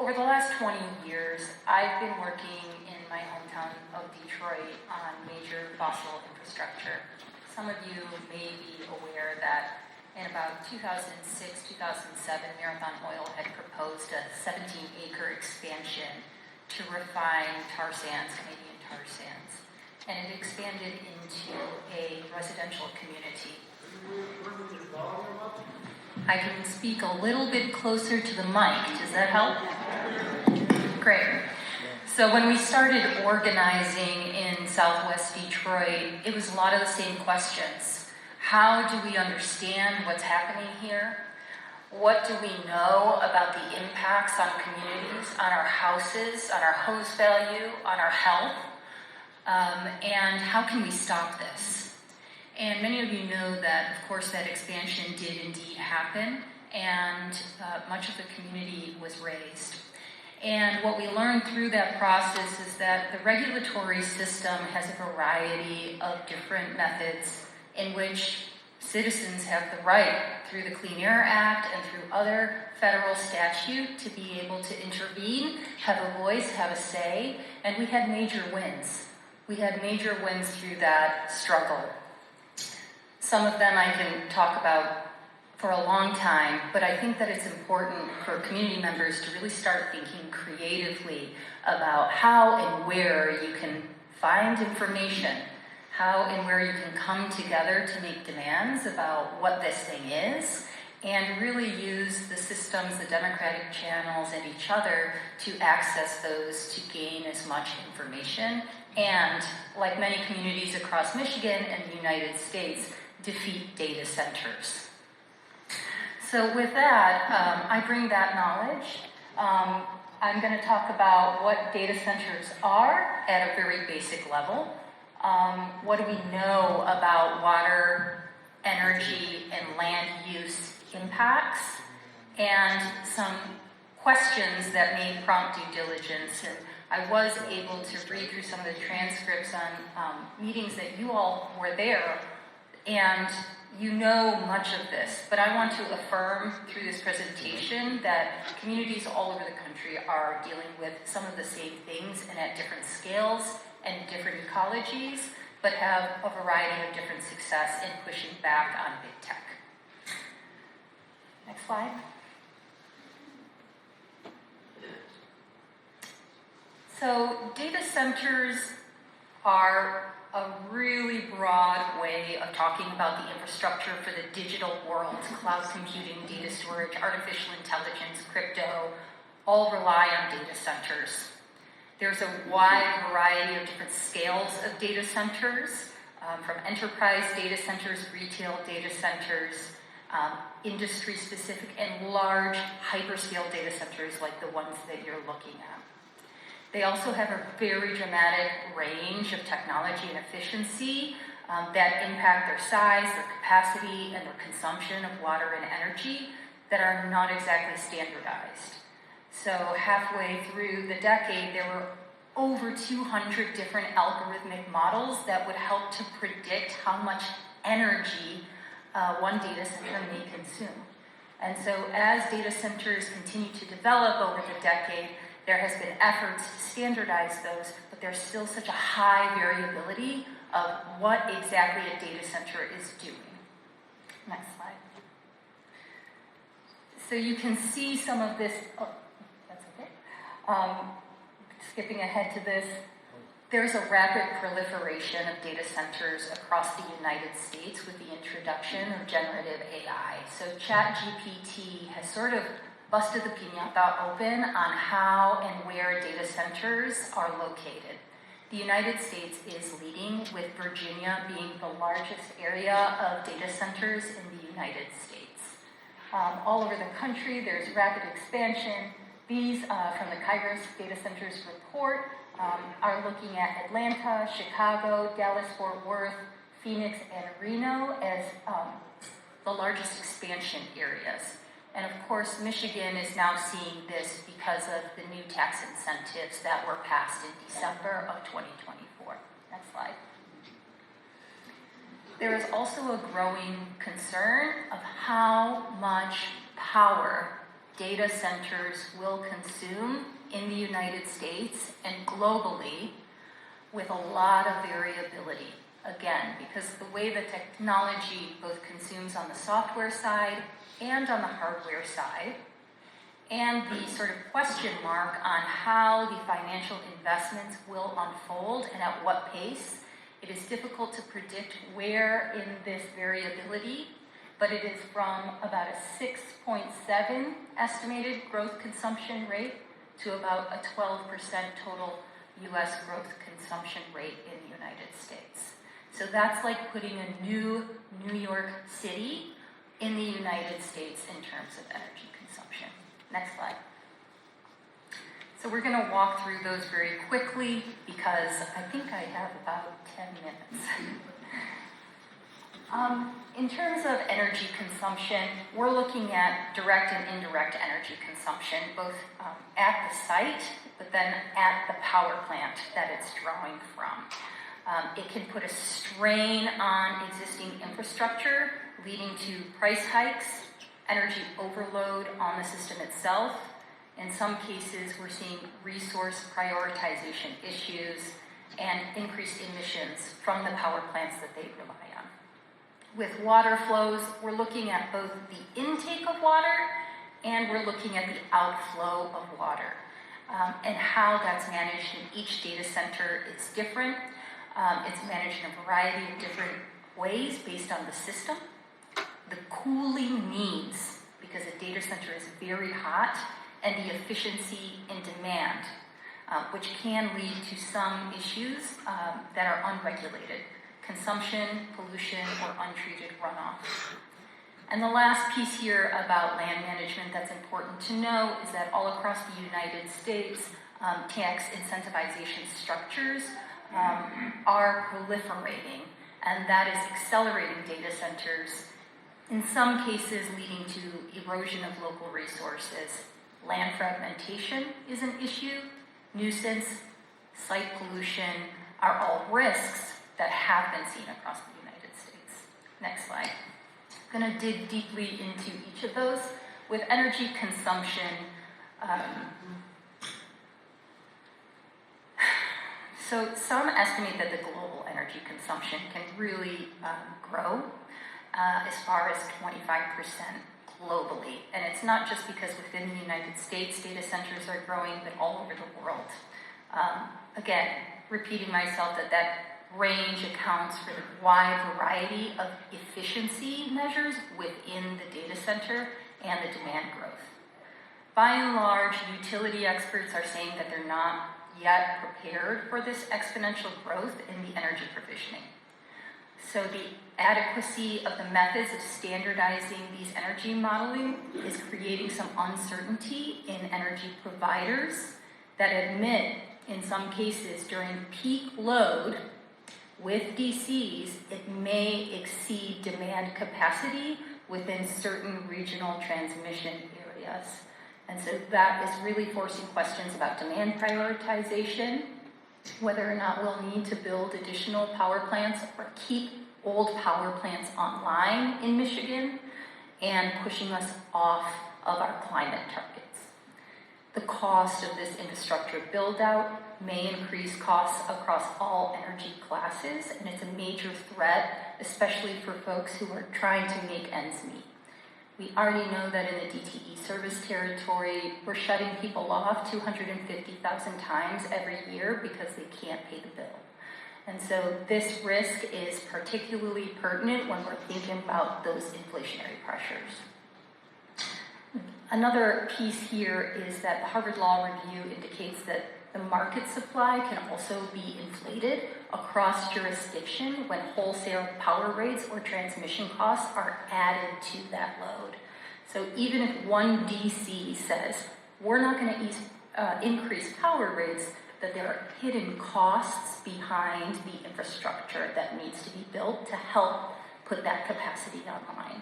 Over the last 20 years, I've been working in my hometown of Detroit on major fossil infrastructure. Some of you may be aware that in about 2006, 2007, Marathon Oil had proposed a 17-acre expansion to refine tar sands, Canadian tar sands, and it expanded into a residential community. I can speak a little bit closer to the mic. Does that help? Great. So when we started organizing in Southwest Detroit, it was a lot of the same questions. How do we understand what's happening here? What do we know about the impacts on communities, on our houses, on our host value, on our health? And how can we stop this? And many of you know that, of course, that expansion did indeed happen, and much of the community was razed. And what we learned through that process is that the regulatory system has a variety of different methods in which citizens have the right, through the Clean Air Act and through other federal statute, to be able to intervene, have a voice, have a say, and we had major wins. We had major wins through that struggle. Some of them I can talk about for a long time, but I think that it's important for community members to really start thinking creatively about how and where you can find information, how and where you can come together to make demands about what this thing is, and really use the systems, the democratic channels, and each other to access those to gain as much information and, like many communities across Michigan and the United States, defeat data centers. So with that, I bring that knowledge. I'm going to talk about what data centers are at a very basic level. What do we know about water, energy, and land use impacts? And some questions that may prompt due diligence. And I was able to read through some of the transcripts on meetings that you all were there, and you know much of this, but I want to affirm through this presentation that communities all over the country are dealing with some of the same things and at different scales and different ecologies, but have a variety of different success in pushing back on big tech. Next slide. So data centers are a really broad way of talking about the infrastructure for the digital world. Cloud computing, data storage, artificial intelligence, crypto, all rely on data centers. There's a wide variety of different scales of data centers, from enterprise data centers, retail data centers, industry-specific, and large hyperscale data centers like the ones that you're looking at. They also have a very dramatic range of technology and efficiency that impact their size, their capacity, and their consumption of water and energy that are not exactly standardized. So halfway through the decade, there were over 200 different algorithmic models that would help to predict how much energy one data center may consume. And so as data centers continue to develop over the decade, there has been efforts to standardize those, but there's still such a high variability of what exactly a data center is doing. Next slide. So you can see some of this, that's okay. Skipping ahead to this, there's a rapid proliferation of data centers across the United States with the introduction of generative AI. So ChatGPT has sort of busted the piñata open on how and where data centers are located. The United States is leading, with Virginia being the largest area of data centers in the United States. All over the country, there's rapid expansion. These, from the Kairos Data Centers report, are looking at Atlanta, Chicago, Dallas-Fort Worth, Phoenix, and Reno as the largest expansion areas. And of course, Michigan is now seeing this because of the new tax incentives that were passed in December of 2024. Next slide. There is also a growing concern of how much power data centers will consume in the United States and globally with a lot of variability. Again, because the way the technology both consumes on the software side and on the hardware side, and the sort of question mark on how the financial investments will unfold and at what pace, it is difficult to predict where in this variability, but it is from about a 6.7 estimated growth consumption rate to about a 12% total US growth consumption rate in the United States. So that's like putting a new New York City in the United States in terms of energy consumption. Next slide. So we're going to walk through those very quickly because I think I have about 10 minutes. In terms of energy consumption, we're looking at direct and indirect energy consumption, both at the site, but then at the power plant that it's drawing from. It can put a strain on existing infrastructure, leading to price hikes, energy overload on the system itself. In some cases, we're seeing resource prioritization issues and increased emissions from the power plants that they rely on. With water flows, we're looking at both the intake of water and we're looking at the outflow of water. And how that's managed in each data center is different. It's managed in a variety of different ways based on the system. The cooling needs, because a data center is very hot, and the efficiency in demand, which can lead to some issues that are unregulated, consumption, pollution, or untreated runoff. And the last piece here about land management that's important to know is that all across the United States, tax incentivization structures are proliferating, and that is accelerating data centers, in some cases leading to erosion of local resources. Land fragmentation is an issue, nuisance, site pollution are all risks that have been seen across the United States. Next slide. I'm going to dig deeply into each of those. With energy consumption, so some estimate that the global energy consumption can really grow as far as 25% globally. And it's not just because within the United States data centers are growing, but all over the world. Again, repeating myself that range accounts for the wide variety of efficiency measures within the data center and the demand growth. By and large, utility experts are saying that they're not yet prepared for this exponential growth in the energy provisioning. So the adequacy of the methods of standardizing these energy modeling is creating some uncertainty in energy providers that admit, in some cases, during peak load with DCs, it may exceed demand capacity within certain regional transmission areas. And so that is really forcing questions about demand prioritization, whether or not we'll need to build additional power plants or keep old power plants online in Michigan, and pushing us off of our climate targets. The cost of this infrastructure build-out may increase costs across all energy classes, and it's a major threat, especially for folks who are trying to make ends meet. We already know that in the DTE service territory, we're shutting people off 250,000 times every year because they can't pay the bill. And so this risk is particularly pertinent when we're thinking about those inflationary pressures. Another piece here is that the Harvard Law Review indicates that the market supply can also be inflated across jurisdiction when wholesale power rates or transmission costs are added to that load. So even if one DC says, we're not going to increase power rates, that there are hidden costs behind the infrastructure that needs to be built to help put that capacity online.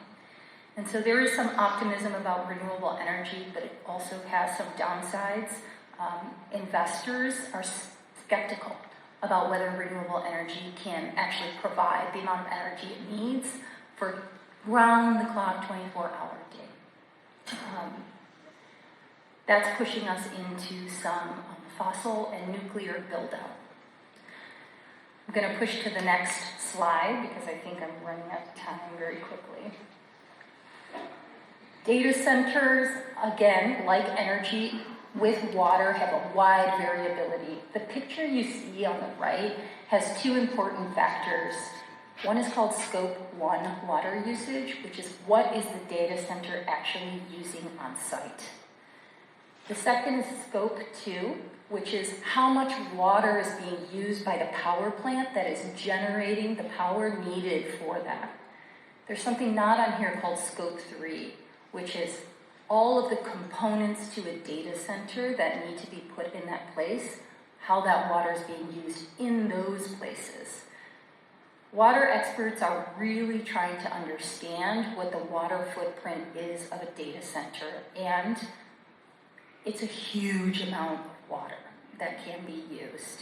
And so there is some optimism about renewable energy, but it also has some downsides. Investors are skeptical about whether renewable energy can actually provide the amount of energy it needs for round-the-clock, 24-hour day. that's pushing us into some fossil and nuclear buildup. I'm going to push to the next slide because I think I'm running out of time very quickly. Data centers, again, like energy with water, have a wide variability. The picture you see on the right has two important factors. One is called scope 1 water usage, which is what is the data center actually using on site. The second is scope 2, which is how much water is being used by the power plant that is generating the power needed for that. There's something not on here called scope 3, which is all of the components to a data center that need to be put in that place, how that water is being used in those places. Water experts are really trying to understand what the water footprint is of a data center, and it's a huge amount of water that can be used.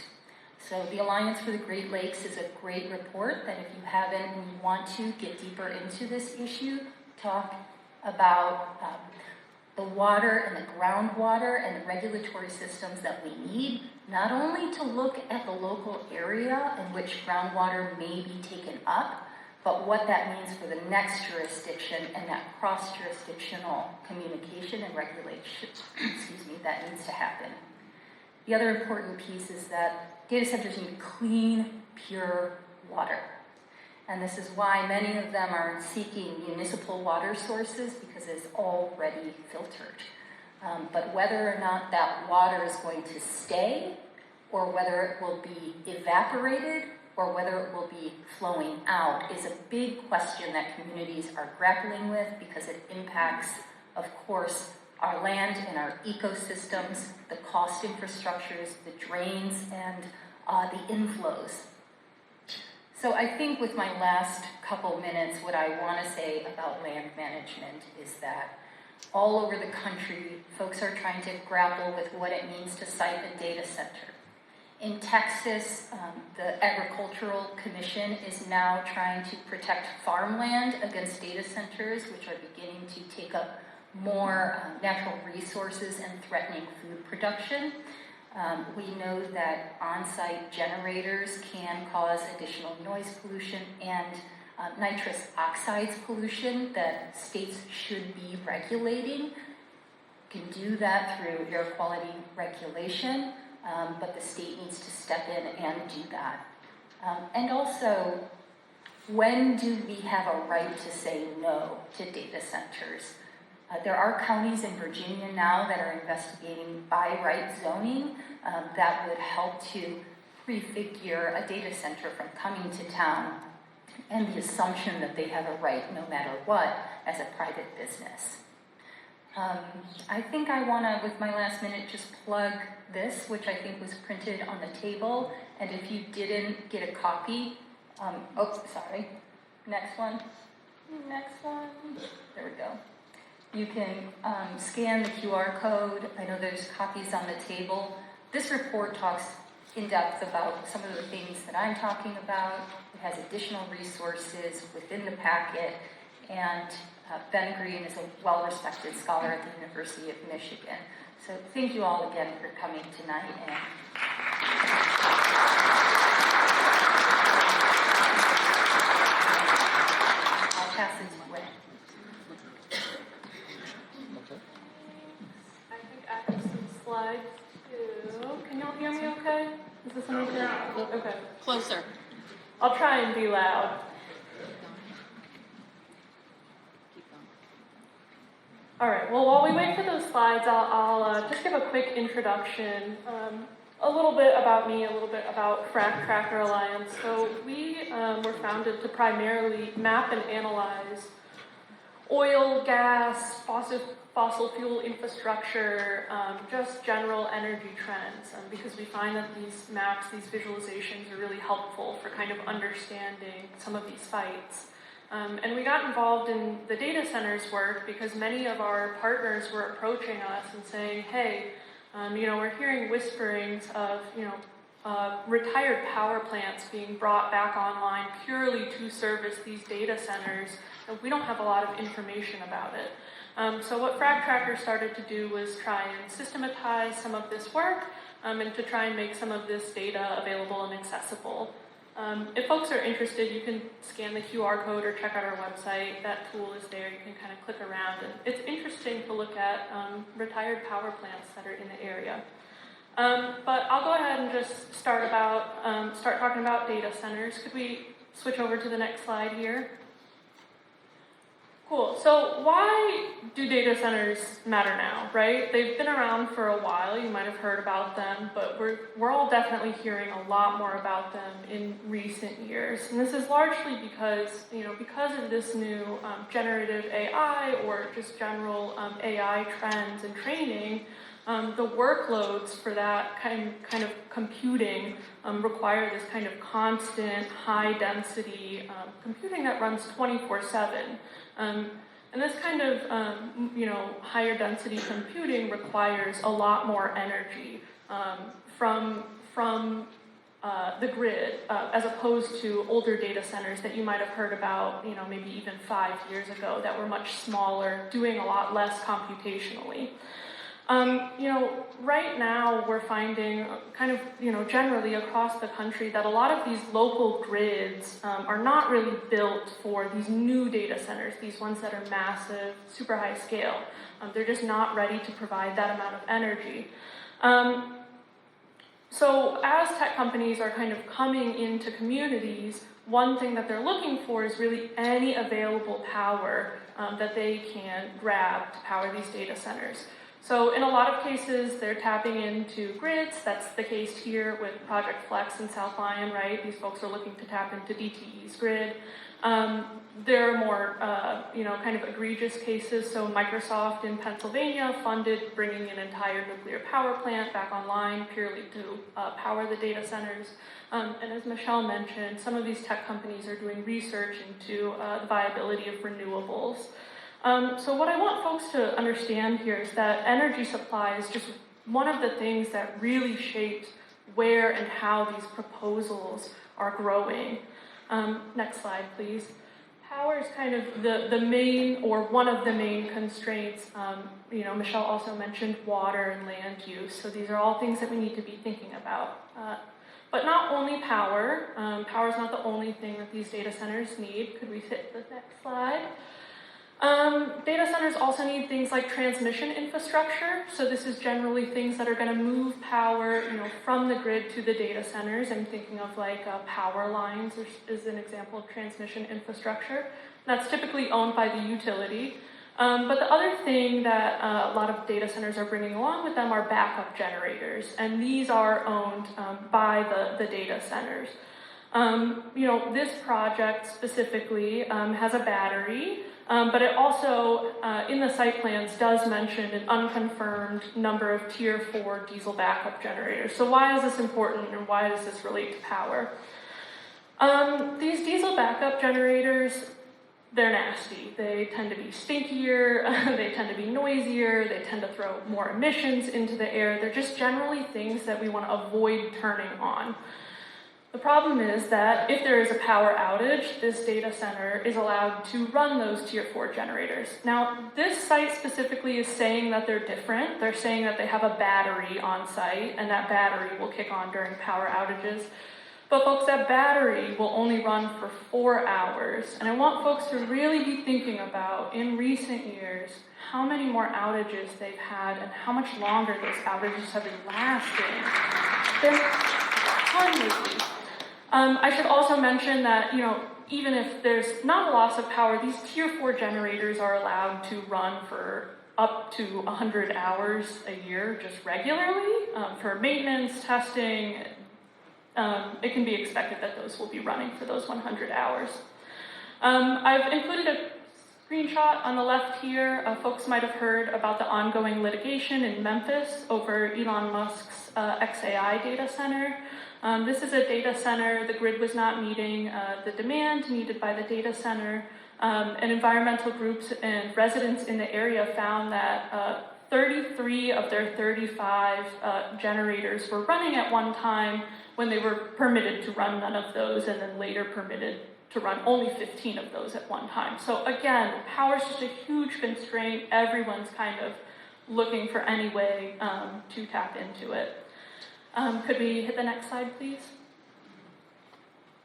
So the Alliance for the Great Lakes is a great report that if you haven't and you want to get deeper into this issue, talk about the water and the groundwater and the regulatory systems that we need, not only to look at the local area in which groundwater may be taken up, but what that means for the next jurisdiction and that cross-jurisdictional communication and regulation, that needs to happen. The other important piece is that data centers need clean, pure water. And this is why many of them are seeking municipal water sources because it's already filtered. But whether or not that water is going to stay, or whether it will be evaporated, or whether it will be flowing out is a big question that communities are grappling with because it impacts, of course, our land and our ecosystems, the cost infrastructures, the drains, and the inflows. So I think with my last couple minutes, what I want to say about land management is that all over the country, folks are trying to grapple with what it means to site a data center. In Texas, the Agricultural Commission is now trying to protect farmland against data centers, which are beginning to take up more natural resources and threatening food production. We know that on-site generators can cause additional noise pollution and nitrous oxides pollution that states should be regulating. Can do that through air quality regulation, but the state needs to step in and do that. And also, when do we have a right to say no to data centers? There are counties in Virginia now that are investigating by right zoning that would help to prefigure a data center from coming to town and the assumption that they have a right no matter what as a private business. I think I want to, with my last minute, just plug this, which I think was printed on the table. And if you didn't get a copy, next one. There we go. You can scan the QR code. I know there's copies on the table. This report talks in depth about some of the things that I'm talking about. It has additional resources within the packet, and Ben Green is a well-respected scholar at the University of Michigan. So thank you all again for coming tonight. And I'll pass it to Wynn. I think I have some slides too. Can y'all hear me okay? Is this an okay? Okay. Closer. I'll try and be loud. All right, well, while we wait for those slides, I'll just give a quick introduction, a little bit about me, a little bit about Frac Tracker Alliance. So we were founded to primarily map and analyze oil, gas, fossil fuel infrastructure, just general energy trends, because we find that these maps, these visualizations are really helpful for kind of understanding some of these sites. And we got involved in the data centers work because many of our partners were approaching us and saying, hey, we're hearing whisperings of, retired power plants being brought back online purely to service these data centers, and we don't have a lot of information about it. So what Frac Tracker started to do was try and systematize some of this work and to try and make some of this data available and accessible. If folks are interested, you can scan the QR code or check out our website. That tool is there. You can kind of click around. And it's interesting to look at retired power plants that are in the area. But I'll go ahead and just start talking about data centers. Could we switch over to the next slide here? Cool. So why do data centers matter now, right? They've been around for a while. You might have heard about them, but we're all definitely hearing a lot more about them in recent years. And this is largely because of this new generative AI or just general AI trends and training. The workloads for that kind of computing require this kind of constant, high-density computing that runs 24/7. And this kind of, higher density computing requires a lot more energy from the grid, as opposed to older data centers that you might have heard about, maybe even 5 years ago that were much smaller, doing a lot less computationally. Right now we're finding generally across the country that a lot of these local grids are not really built for these new data centers, these ones that are massive, super high scale. They're just not ready to provide that amount of energy. So as tech companies are kind of coming into communities, one thing that they're looking for is really any available power that they can grab to power these data centers. So in a lot of cases, they're tapping into grids. That's the case here with Project Flex in South Lyon, right? These folks are looking to tap into DTE's grid. There are more, kind of egregious cases. So Microsoft in Pennsylvania funded bringing an entire nuclear power plant back online purely to power the data centers. And as Michelle mentioned, some of these tech companies are doing research into the viability of renewables. So what I want folks to understand here is that energy supply is just one of the things that really shaped where and how these proposals are growing. Next slide, please. Power is kind of the main, or one of the main constraints. Michelle also mentioned water and land use. So these are all things that we need to be thinking about. But not only power. Power is not the only thing that these data centers need. Could we hit the next slide? Data centers also need things like transmission infrastructure. So this is generally things that are going to move power, from the grid to the data centers. I'm thinking of like power lines is an example of transmission infrastructure. That's typically owned by the utility. But the other thing that a lot of data centers are bringing along with them are backup generators, and these are owned by the data centers. This project specifically has a battery. But it also, in the site plans, does mention an unconfirmed number of Tier 4 diesel backup generators. So why is this important and why does this relate to power? These diesel backup generators, they're nasty. They tend to be stinkier, they tend to be noisier, they tend to throw more emissions into the air. They're just generally things that we want to avoid turning on. The problem is that if there is a power outage, this data center is allowed to run those Tier 4 generators. Now, this site specifically is saying that they're different. They're saying that they have a battery on site, and that battery will kick on during power outages. But folks, that battery will only run for 4 hours. And I want folks to really be thinking about, in recent years, how many more outages they've had and how much longer those outages have been lasting. They're hundreds. I should also mention that, even if there's not a loss of power, these Tier 4 generators are allowed to run for up to 100 hours a year, just regularly, for maintenance, testing. It can be expected that those will be running for those 100 hours. I've included a screenshot on the left here. Folks might have heard about the ongoing litigation in Memphis over Elon Musk's XAI data center. This is a data center. The grid was not meeting the demand needed by the data center. And environmental groups and residents in the area found that 33 of their 35 generators were running at one time when they were permitted to run none of those, and then later permitted to run only 15 of those at one time. So again, power is just a huge constraint. Everyone's kind of looking for any way to tap into it. Could we hit the next slide, please?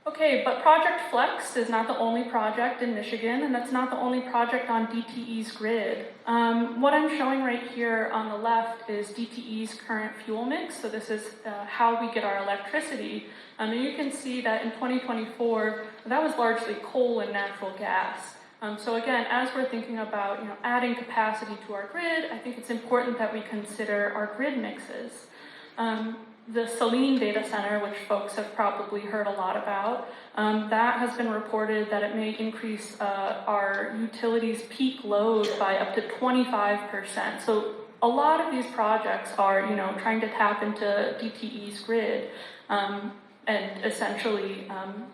Okay, but Project Flex is not the only project in Michigan, and that's not the only project on DTE's grid. What I'm showing right here on the left is DTE's current fuel mix. So this is how we get our electricity. And you can see that in 2024, that was largely coal and natural gas. So again, as we're thinking about adding capacity to our grid, I think it's important that we consider our grid mixes. The Saline data center, which folks have probably heard a lot about, that has been reported that it may increase our utilities peak load by up to 25%. So a lot of these projects are, trying to tap into DTE's grid and essentially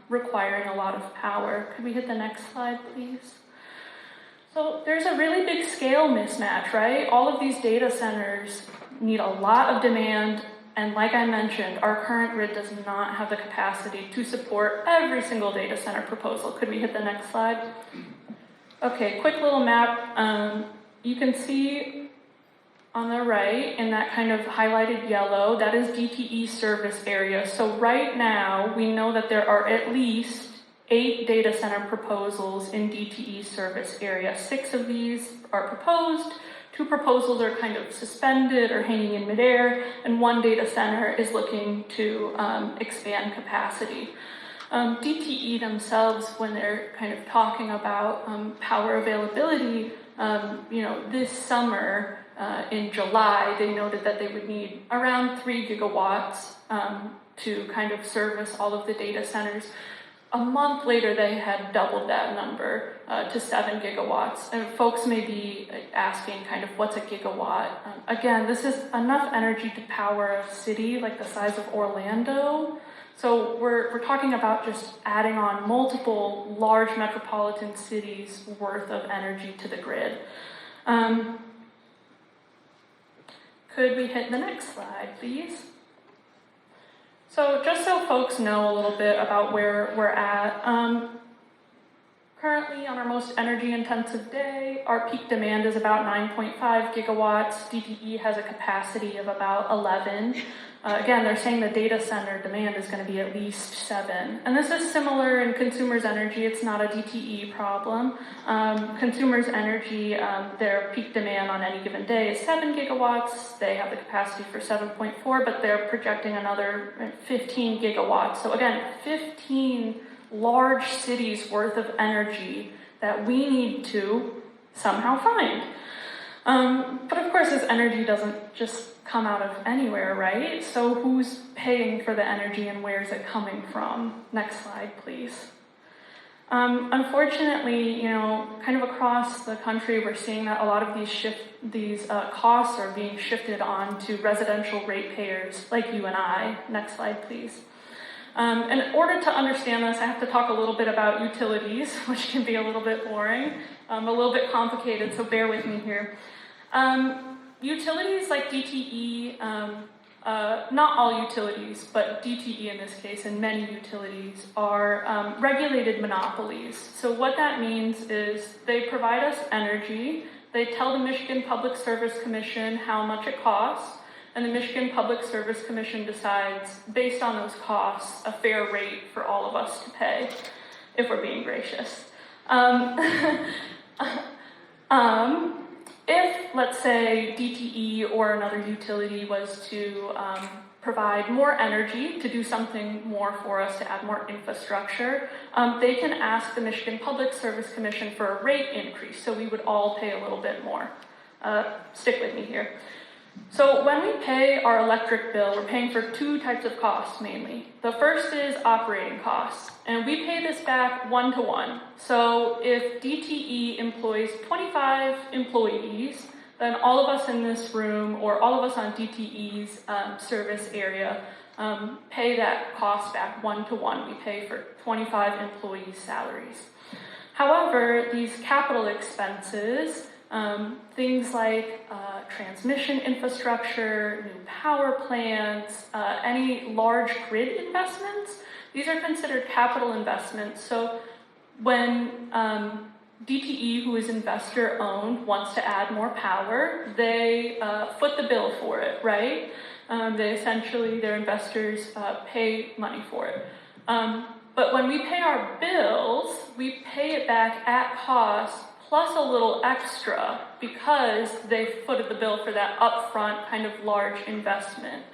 requiring a lot of power. Could we hit the next slide, please? So there's a really big scale mismatch, right? All of these data centers need a lot of demand. And like I mentioned, our current grid does not have the capacity to support every single data center proposal. Could we hit the next slide? Okay, quick little map. You can see on the right, in that kind of highlighted yellow, that is DTE service area. So right now, we know that there are at least 8 data center proposals in DTE service area. 6 of these are proposed. 2 proposals are kind of suspended or hanging in midair, and 1 data center is looking to expand capacity. DTE themselves, when they're kind of talking about power availability, this summer in July, they noted that they would need around 3 gigawatts to kind of service all of the data centers. A month later, they had doubled that number to 7 gigawatts. And folks may be asking kind of what's a gigawatt? Again, this is enough energy to power a city like the size of Orlando. So we're talking about just adding on multiple large metropolitan cities worth of energy to the grid. Could we hit the next slide, please? So just so folks know a little bit about where we're at, currently on our most energy intensive day, our peak demand is about 9.5 gigawatts. DTE has a capacity of about 11. Again, they're saying the data center demand is going to be at least 7. And this is similar in consumers' energy. It's not a DTE problem. Consumers' energy, their peak demand on any given day is 7 gigawatts. They have the capacity for 7.4, but they're projecting another 15 gigawatts. So again, 15 large cities worth of energy that we need to somehow find. But of course, this energy doesn't just come out of anywhere, right? So who's paying for the energy and where is it coming from? Next slide, please. Unfortunately, kind of across the country, we're seeing that a lot of these costs are being shifted on to residential ratepayers like you and I. Next slide, please. In order to understand this, I have to talk a little bit about utilities, which can be a little bit boring, a little bit complicated, so bear with me here. Utilities like DTE, not all utilities, but DTE in this case, and many utilities, are regulated monopolies. So what that means is they provide us energy, they tell the Michigan Public Service Commission how much it costs, and the Michigan Public Service Commission decides, based on those costs, a fair rate for all of us to pay, if we're being gracious. If, let's say, DTE or another utility was to provide more energy to do something more for us, to add more infrastructure, they can ask the Michigan Public Service Commission for a rate increase, so we would all pay a little bit more. Stick with me here. So when we pay our electric bill, we're paying for 2 types of costs mainly. The first is operating costs, and we pay this back 1-to-1. So if DTE employs 25 employees, then all of us in this room, or all of us on DTE's service area, pay that cost back 1-to-1. We pay for 25 employees' salaries. However, these capital expenses, things like transmission infrastructure, new power plants, any large grid investments, these are considered capital investments. So when DTE, who is investor owned, wants to add more power, they foot the bill for it, right? They essentially, their investors pay money for it. But when we pay our bills, we pay it back at cost plus a little extra because they footed the bill for that upfront kind of large investment.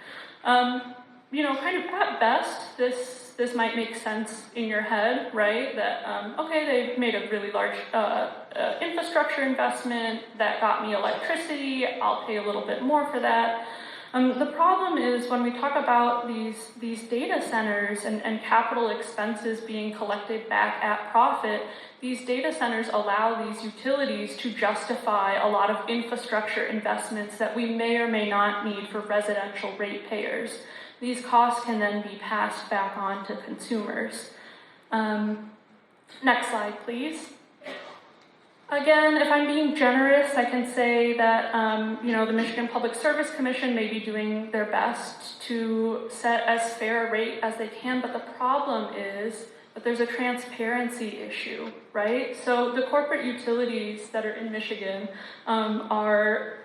You know, kind of at best, this might make sense in your head, right? That, okay, they made a really large infrastructure investment that got me electricity, I'll pay a little bit more for that. The problem is when we talk about these data centers and capital expenses being collected back at profit, these data centers allow these utilities to justify a lot of infrastructure investments that we may or may not need for residential ratepayers. These costs can then be passed back on to consumers. Next slide, please. Again, if I'm being generous, I can say that you know, the Michigan Public Service Commission may be doing their best to set as fair a rate as they can, but the problem is that there's a transparency issue, right? So the corporate utilities that are in Michigan are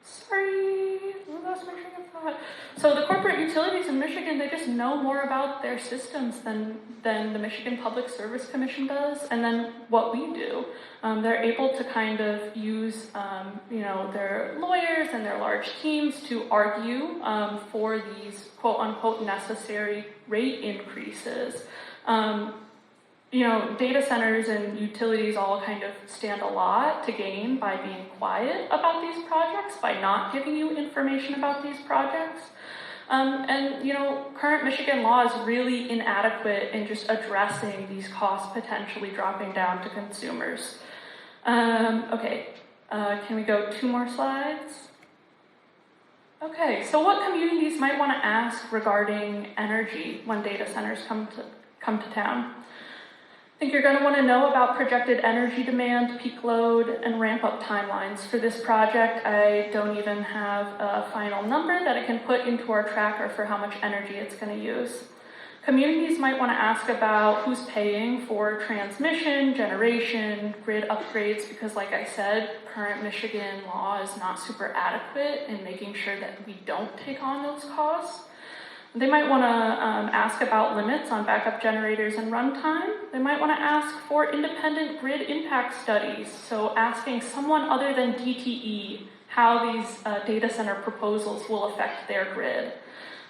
sorry, I lost my train of thought. So the corporate utilities in Michigan, they just know more about their systems than the Michigan Public Service Commission does, and then what we do. They're able to kind of use, you know, their lawyers and their large teams to argue for these quote-unquote necessary rate increases. You know, data centers and utilities all kind of stand a lot to gain by being quiet about these projects, by not giving you information about these projects. And, you know, current Michigan law is really inadequate in just addressing these costs potentially dropping down to consumers. Okay, can we go 2 more slides? Okay, so what communities might want to ask regarding energy when data centers come to town? I think you're going to want to know about projected energy demand, peak load, and ramp-up timelines. For this project, I don't even have a final number that I can put into our tracker for how much energy it's going to use. Communities might want to ask about who's paying for transmission, generation, grid upgrades, because like I said, current Michigan law is not super adequate in making sure that we don't take on those costs. They might want to ask about limits on backup generators and runtime. They might want to ask for independent grid impact studies, so asking someone other than DTE how these data center proposals will affect their grid.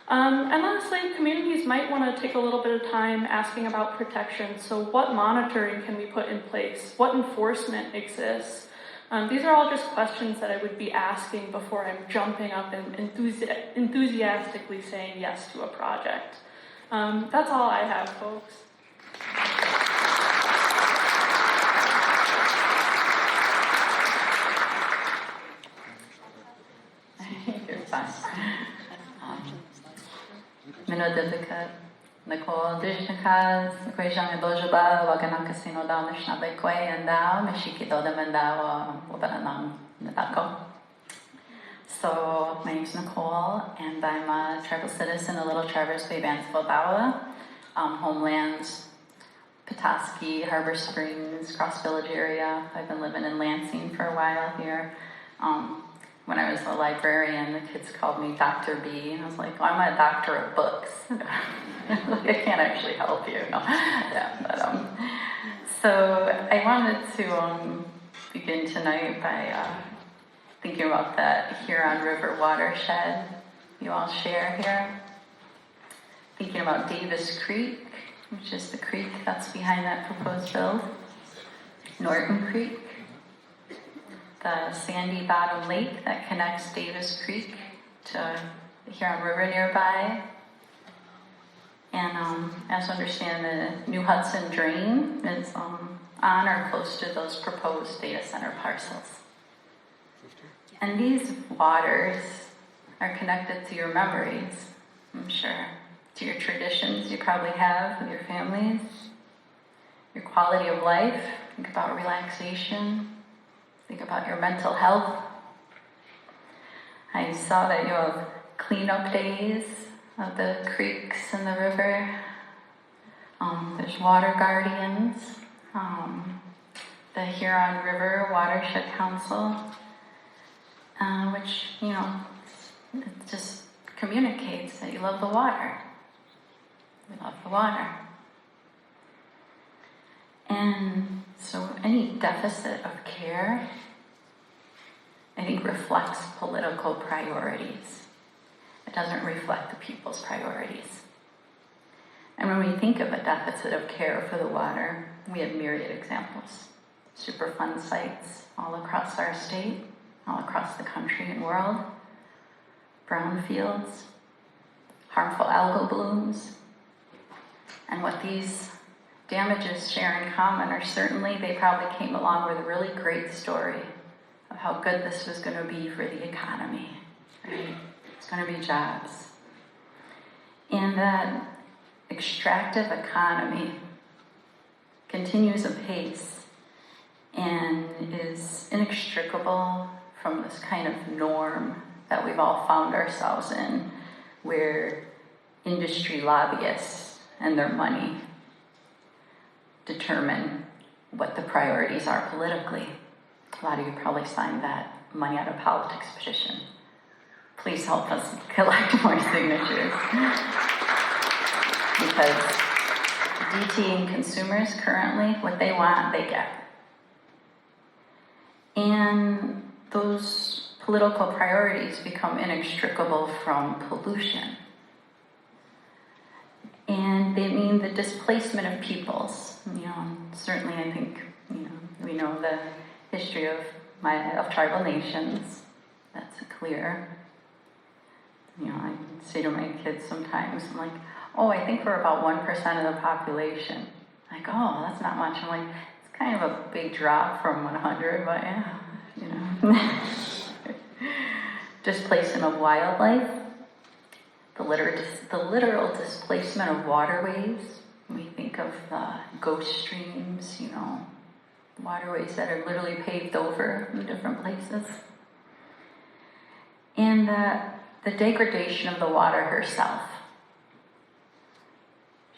And lastly, communities might want to take a little bit of time asking about protection. So what monitoring can we put in place? What enforcement exists? These are all just questions that I would be asking before I'm jumping up and enthusiastically saying yes to a project. That's all I have, folks. You're fine. Minodilika Nicole Dishnakas, Quajan Dojuba, Wagana Casino down the Shnabekwe and down, Mishiki Dodamanda, Wabanam Nadako. So, my name is Nicole, and I'm a tribal citizen of Little Traverse Bay, Bansville, Bawa, homelands, Petoskey, Harbor Springs, Cross Village area. I've been living in Lansing for a while here. When I was a librarian, the kids called me Dr. B, and I was like, well, I'm a doctor of books. I can't actually help you. No. Yeah, but, so I wanted to begin tonight by thinking about that Huron River watershed you all share here. Thinking about Davis Creek, which is the creek that's behind that proposed build. Norton Creek. The sandy bottom lake that connects Davis Creek to the Huron River nearby. And as I understand, the New Hudson Drain is on or close to those proposed data center parcels. And these waters are connected to your memories, I'm sure, to your traditions you probably have with your families, your quality of life. Think about relaxation. Think about your mental health. I saw that you have cleanup days of the creeks and the river. There's water guardians, the Huron River Watershed Council, which, it just communicates that you love the water. We love the water. And so any deficit of care, I think, reflects political priorities. It doesn't reflect the people's priorities. And when we think of a deficit of care for the water, we have myriad examples. Superfund sites all across our state, all across the country and world, brownfields, harmful algal blooms. And what these damages share in common are certainly, they probably came along with a really great story of how good this was going to be for the economy, right? It's going to be jobs. And that extractive economy continues apace and is inextricable from this kind of norm that we've all found ourselves in, where industry lobbyists and their money determine what the priorities are politically. A lot of you probably signed that money out of politics petition. Please help us collect more signatures. Because DTing consumers currently, what they want, they get. And those political priorities become inextricable from pollution. And they mean the displacement of peoples. Certainly I think, we know the history of tribal nations. That's clear. I say to my kids sometimes, I'm like, oh, I think we're about 1% of the population. Like, oh, that's not much. I'm like, it's kind of a big drop from 100, but yeah, Displacement of wildlife, the literal displacement of waterways. We think of ghost streams, waterways that are literally paved over in different places. And the degradation of the water herself.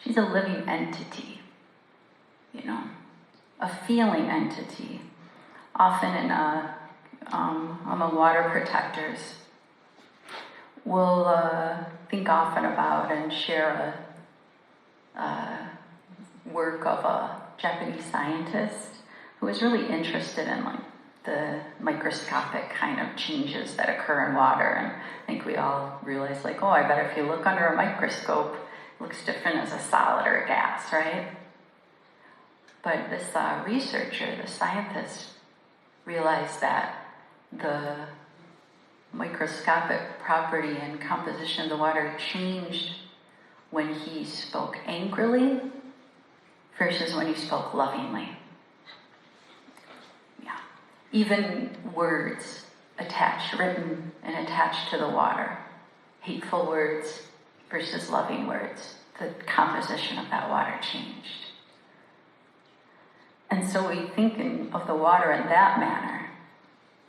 She's a living entity, a feeling entity. Often among water protectors, we'll think often about and share a work of a Japanese scientist who was really interested in the microscopic kind of changes that occur in water. And I think we all realize I bet if you look under a microscope, it looks different as a solid or a gas, right? But this researcher, the scientist, realized that the microscopic property and composition of the water changed when he spoke angrily versus when he spoke lovingly. Yeah. Even words written and attached to the water, hateful words versus loving words, the composition of that water changed. And so we think of the water in that manner.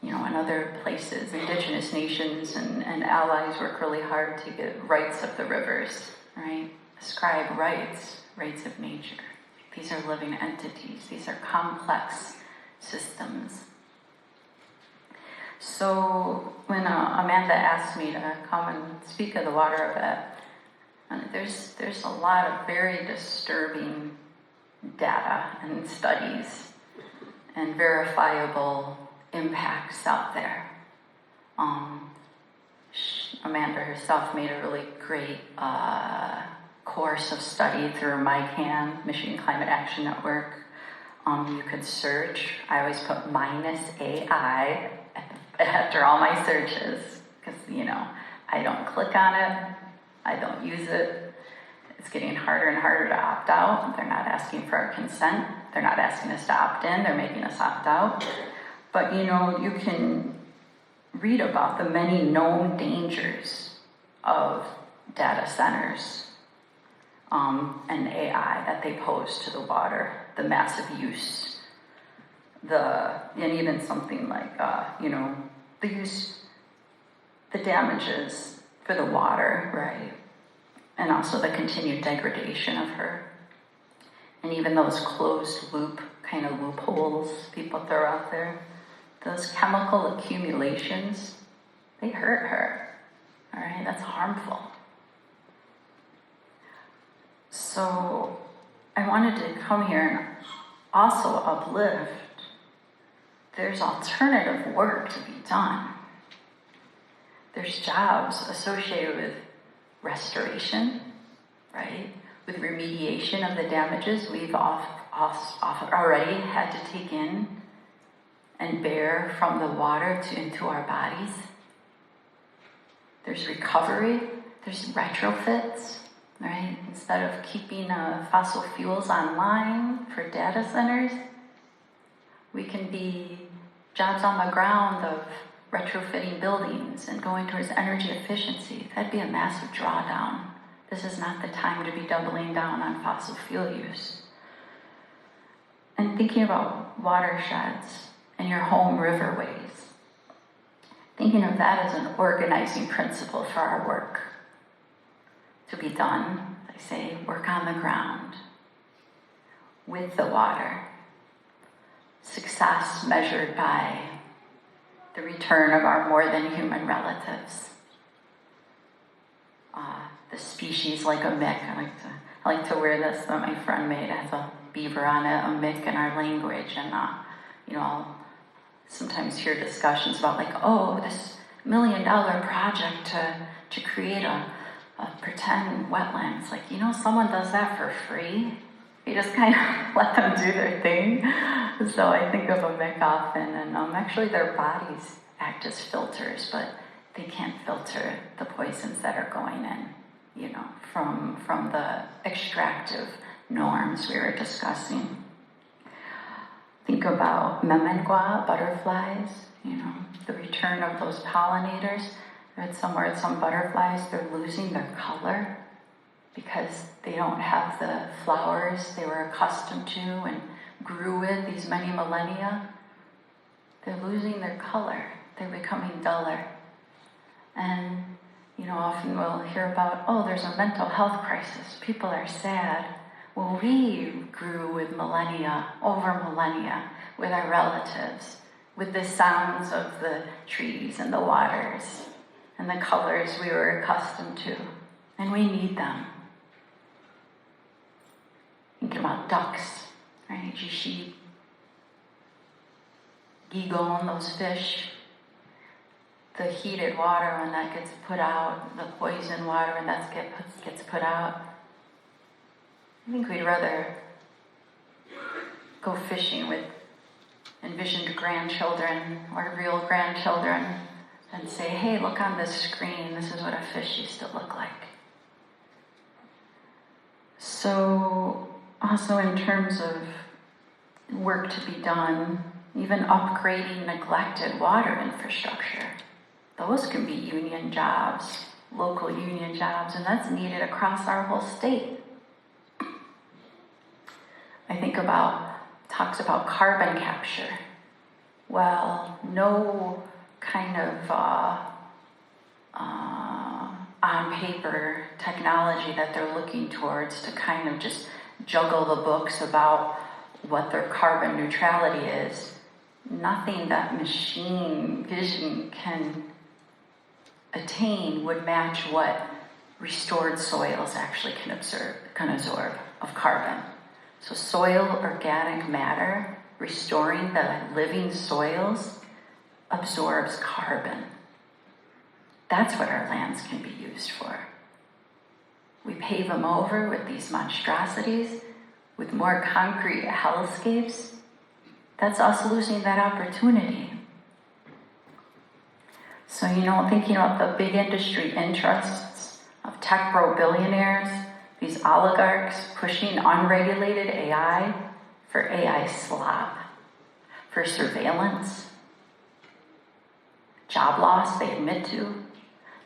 In other places, indigenous nations and allies work really hard to get rights of the rivers, right? Ascribe rights of nature. These are living entities. These are complex systems. So when Amanda asked me to come and speak of the water a bit, there's a lot of very disturbing data and studies and verifiable impacts out there. Amanda herself made a really great course of study through MyCAN, Michigan Climate Action Network. You could search. I always put -AI after all my searches because, I don't click on it. I don't use it. It's getting harder and harder to opt out. They're not asking for our consent. They're not asking us to opt in. They're making us opt out. But, you can read about the many known dangers of data centers and AI that they pose to the water, the massive use, and even something like, the damages for the water, right? And also the continued degradation of her. And even those closed loop kind of loopholes people throw out there, those chemical accumulations, they hurt her. All right, that's harmful. So I wanted to come here and also uplift. There's alternative work to be done. There's jobs associated with restoration, right? With remediation of the damages we've already had to take in and bear from the water into our bodies. There's recovery, there's retrofits, right? Instead of keeping fossil fuels online for data centers, we can be jobs on the ground of retrofitting buildings and going towards energy efficiency. That'd be a massive drawdown. This is not the time to be doubling down on fossil fuel use. And thinking about watersheds and your home riverways, thinking of that as an organizing principle for our work to be done. I say work on the ground with the water. Success measured by the return of our more than human relatives. The species like a mick. I like to wear this that my friend made. It has a beaver on it, a mick in our language. And I'll sometimes hear discussions about like, oh, this $1 million project to create a pretend wetlands. Like, someone does that for free. You just kind of let them do their thing. So I think of a mick often, and actually their bodies act as filters, but they can't filter the poisons that are going in, from the extractive norms we were discussing. Think about memengua, butterflies, the return of those pollinators. I read somewhere some butterflies, they're losing their color because they don't have the flowers they were accustomed to and grew with these many millennia. They're losing their color. They're becoming duller. And, often we'll hear about, oh, there's a mental health crisis. People are sad. Well, we grew with millennia, over millennia, with our relatives, with the sounds of the trees and the waters and the colors we were accustomed to. And we need them. Thinking about ducks, right? Sheep, gigong, those fish. The heated water when that gets put out, the poison water when that gets put out. I think we'd rather go fishing with envisioned grandchildren or real grandchildren and say, hey, look on this screen, this is what a fish used to look like. So, also in terms of work to be done, even upgrading neglected water infrastructure. Those can be union jobs, local union jobs, and that's needed across our whole state. I think talks about carbon capture. Well, no kind of on paper technology that they're looking towards to kind of just juggle the books about what their carbon neutrality is. Nothing that machine vision can attain would match what restored soils actually can absorb of carbon. So soil organic matter, restoring the living soils, absorbs carbon. That's what our lands can be used for. We pave them over with these monstrosities, with more concrete hellscapes. That's us losing that opportunity. So, thinking about the big industry interests of tech bro billionaires, these oligarchs pushing unregulated AI for AI slop, for surveillance, job loss they admit to.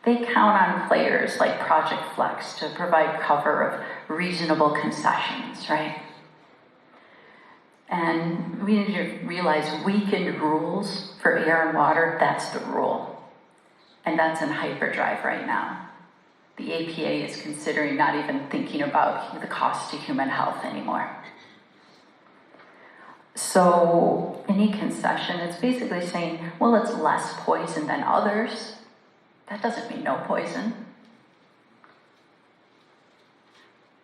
They count on players like Project Flex to provide cover of reasonable concessions, right? And we need to realize weakened rules for air and water, that's the rule. And that's in hyperdrive right now. The APA is considering not even thinking about the cost to human health anymore. So any concession, it's basically saying, well, it's less poison than others. That doesn't mean no poison.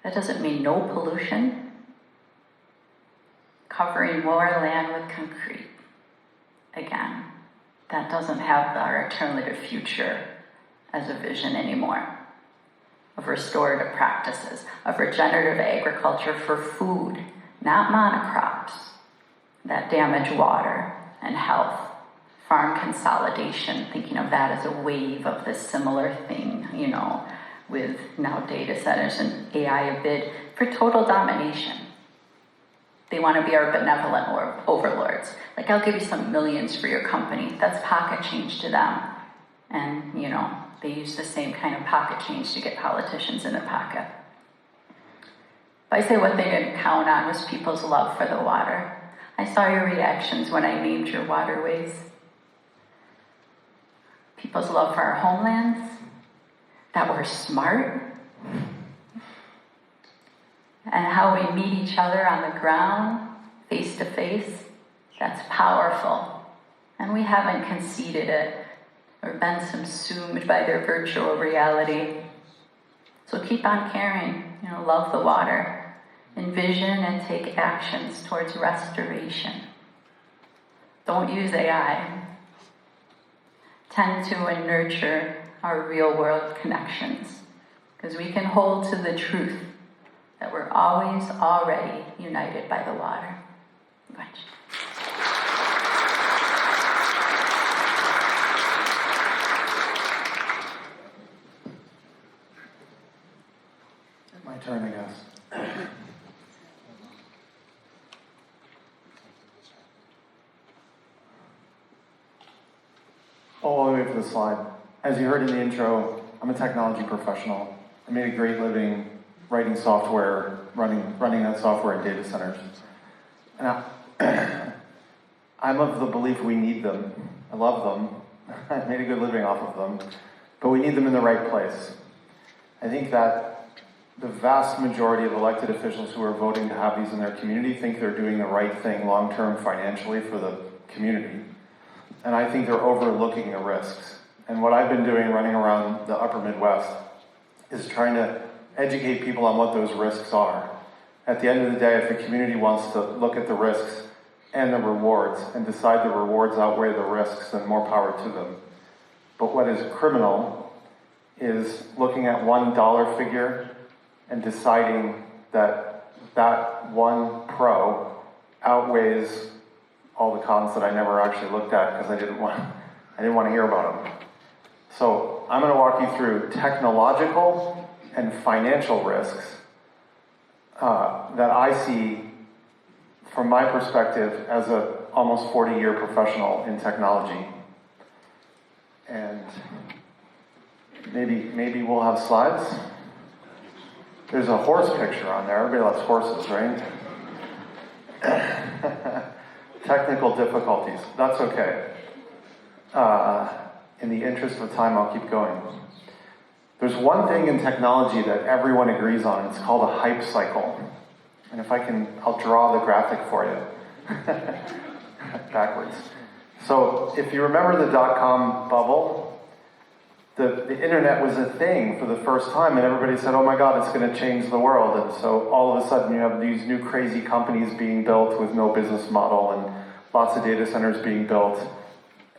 That doesn't mean no pollution. Covering more land with concrete. Again, that doesn't have our alternative future as a vision anymore. Of restorative practices, of regenerative agriculture for food, not monocrops that damage water and health. Farm consolidation, thinking of that as a wave of this similar thing, with now data centers and AI a bid for total domination. They want to be our benevolent overlords. Like, I'll give you some millions for your company. That's pocket change to them. And, they use the same kind of pocket change to get politicians in their pocket. But I say what they didn't count on was people's love for the water. I saw your reactions when I named your waterways. People's love for our homelands, that we're smart, and how we meet each other on the ground, face to face, that's powerful. And we haven't conceded it or been subsumed by their virtual reality. So keep on caring, love the water, envision and take actions towards restoration. Don't use AI. Tend to and nurture our real world connections, because we can hold to the truth that we're always already united by the water. Gotcha. My turn, I guess. All the way to the slide. As you heard in the intro, I'm a technology professional. I made a great living writing software, running that software in data centers. And I'm of the belief we need them. I love them. I made a good living off of them. But we need them in the right place. I think that the vast majority of elected officials who are voting to have these in their community think they're doing the right thing long-term financially for the community. And I think they're overlooking the risks. And what I've been doing running around the upper Midwest is trying to educate people on what those risks are. At the end of the day, if the community wants to look at the risks and the rewards and decide the rewards outweigh the risks, then more power to them. But what is criminal is looking at one dollar figure and deciding that that one pro outweighs all the cons that I never actually looked at because I didn't want to hear about them. So I'm going to walk you through technological and financial risks that I see from my perspective as a almost 40-year professional in technology. And maybe we'll have slides. There's a horse picture on there. Everybody loves horses, right? Technical difficulties. That's okay. In the interest of time, I'll keep going. There's one thing in technology that everyone agrees on. It's called a hype cycle. And if I can, I'll draw the graphic for you. Backwards. So if you remember the dot-com bubble, the internet was a thing for the first time, and everybody said, oh my God, it's going to change the world. And so all of a sudden you have these new crazy companies being built with no business model, and lots of data centers being built,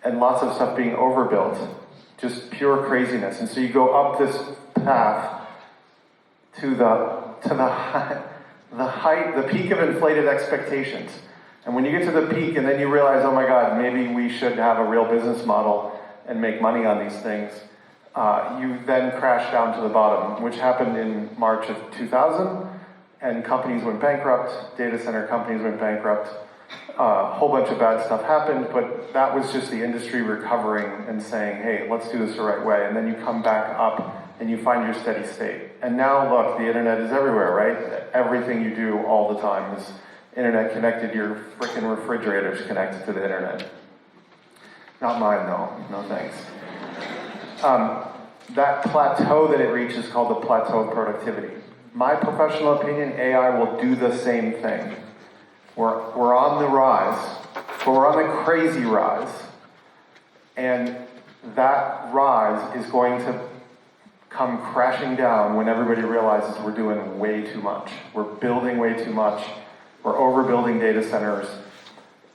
and lots of stuff being overbuilt. Just pure craziness. And so you go up this path to the peak of inflated expectations. And when you get to the peak and then you realize, oh my God, maybe we should have a real business model and make money on these things, you then crash down to the bottom, which happened in March of 2000, and companies went bankrupt, data center companies went bankrupt, a whole bunch of bad stuff happened, but that was just the industry recovering and saying, hey, let's do this the right way, and then you come back up and you find your steady state. And now look, the internet is everywhere, right? Everything you do all the time is internet connected. Your freaking refrigerator's connected to the internet. Not mine, though. No thanks. That plateau that it reaches is called the plateau of productivity. My professional opinion, AI will do the same thing. We're on the rise, but we're on the crazy rise. And that rise is going to come crashing down when everybody realizes we're doing way too much. We're building way too much. We're overbuilding data centers.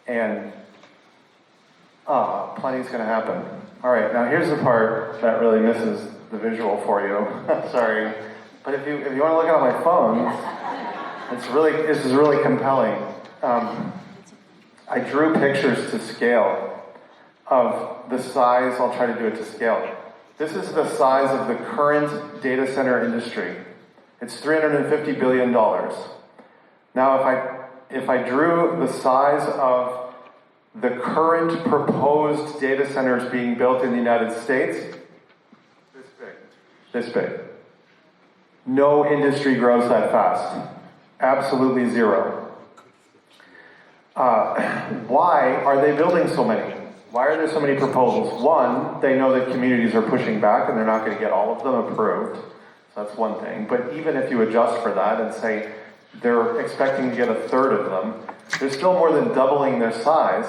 And plenty's going to happen. All right, now here's the part that really misses the visual for you. Sorry. But if you want to look at my phone, this is really compelling. I drew pictures to scale of the size. I'll try to do it to scale. This is the size of the current data center industry. It's $350 billion. Now, if I drew the size of the current proposed data centers being built in the United States, this big. No industry grows that fast. Absolutely zero. Why are they building so many? Why are there so many proposals? One, they know that communities are pushing back and they're not going to get all of them approved. So that's one thing. But even if you adjust for that and say they're expecting to get a third of them, they're still more than doubling their size.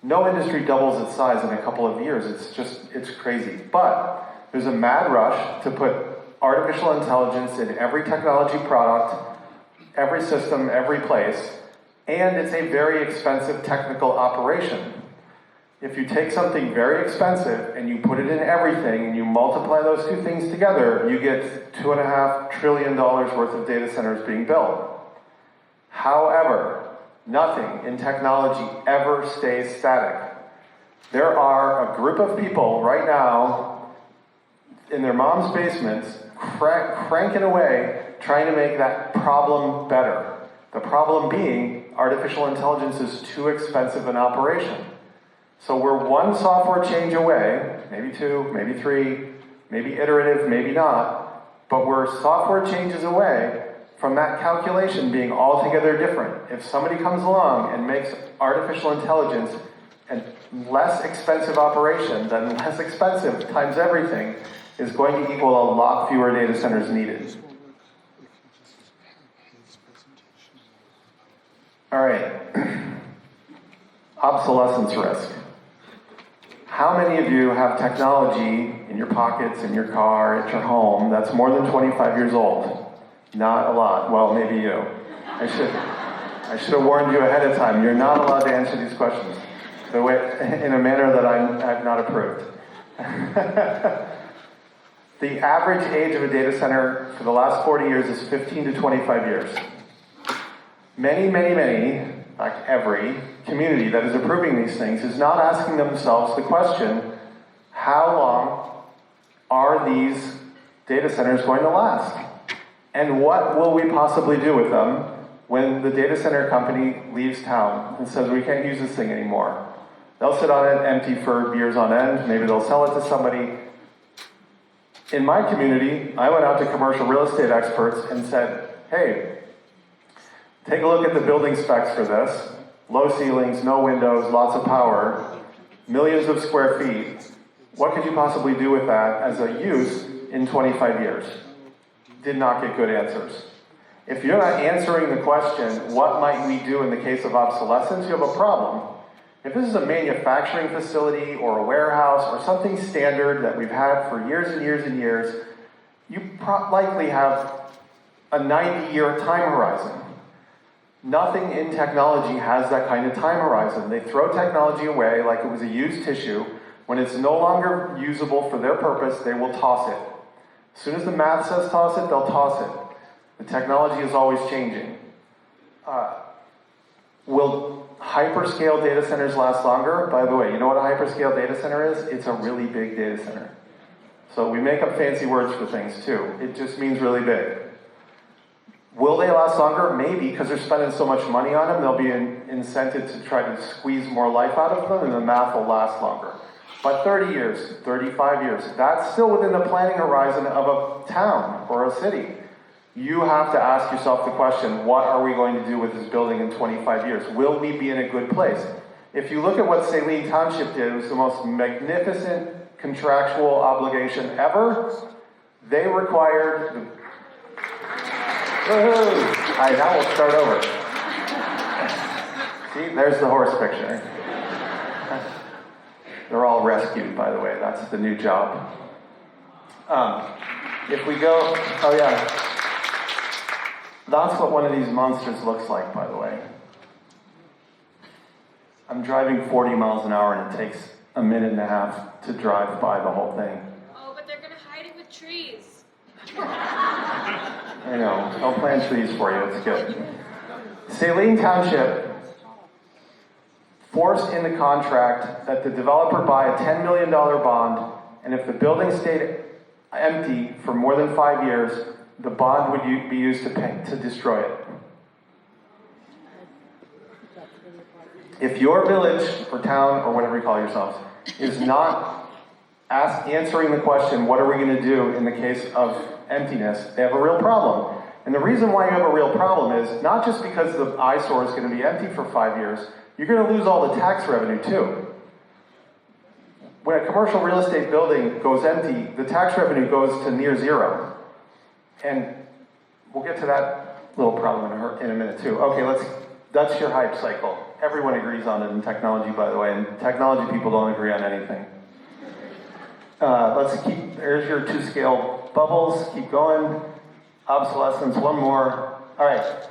No industry doubles its size in a couple of years. It's crazy. But there's a mad rush to put artificial intelligence in every technology product, every system, every place. And it's a very expensive technical operation. If you take something very expensive and you put it in everything and you multiply those two things together, you get $2.5 trillion worth of data centers being built. However, nothing in technology ever stays static. There are a group of people right now in their mom's basements cranking away trying to make that problem better. The problem being artificial intelligence is too expensive an operation. So we're one software change away, maybe two, maybe three, maybe iterative, maybe not, but we're software changes away from that calculation being altogether different. If somebody comes along and makes artificial intelligence a less expensive operation, then less expensive times everything is going to equal a lot fewer data centers needed. All right. Obsolescence risk. How many of you have technology in your pockets, in your car, at your home that's more than 25 years old? Not a lot. Well, maybe you. I should have warned you ahead of time. You're not allowed to answer these questions in a manner that I've not approved. The average age of a data center for the last 40 years is 15 to 25 years. Many, in fact, every community that is approving these things is not asking themselves the question, how long are these data centers going to last? And what will we possibly do with them when the data center company leaves town and says we can't use this thing anymore? They'll sit on it empty for years on end. Maybe they'll sell it to somebody. In my community, I went out to commercial real estate experts and said, hey, take a look at the building specs for this. Low ceilings, no windows, lots of power, millions of square feet. What could you possibly do with that as a use in 25 years? Did not get good answers. If you're not answering the question, what might we do in the case of obsolescence, you have a problem. If this is a manufacturing facility or a warehouse or something standard that we've had for years and years and years, you likely have a 90-year time horizon. Nothing in technology has that kind of time horizon. They throw technology away like it was a used tissue. When it's no longer usable for their purpose, they will toss it. As soon as the math says toss it, they'll toss it. The technology is always changing. Will hyperscale data centers last longer? By the way, you know what a hyperscale data center is? It's a really big data center. So we make up fancy words for things too. It just means really big. Will they last longer? Maybe, because they're spending so much money on them, they'll be incented to try to squeeze more life out of them, and the math will last longer. But 30 years, 35 years, that's still within the planning horizon of a town or a city. You have to ask yourself the question, what are we going to do with this building in 25 years? Will we be in a good place? If you look at what Saline Township did, it was the most magnificent contractual obligation ever. They required... Woohoo! All right, now we'll start over. See, there's the horse picture. They're all rescued, by the way. That's the new job. If we go, oh yeah. That's what one of these monsters looks like, by the way. I'm driving 40 miles an hour and it takes a minute and a half to drive by the whole thing. Oh, but they're gonna hide it with trees. I know. I'll plant trees for you. It's good. Saline Township forced in the contract that the developer buy a $10 million bond, and if the building stayed empty for more than 5 years, the bond would be used to destroy it. If your village or town or whatever you call yourselves is not answering the question, what are we going to do in the case of emptiness, they have a real problem. And the reason why you have a real problem is not just because the eyesore is going to be empty for 5 years, you're going to lose all the tax revenue too. When a commercial real estate building goes empty, the tax revenue goes to near zero. And we'll get to that little problem in a minute too. Okay, that's your hype cycle. Everyone agrees on it in technology, by the way, and technology people don't agree on anything. There's your 2-scale bubbles, keep going. Obsolescence, one more. All right.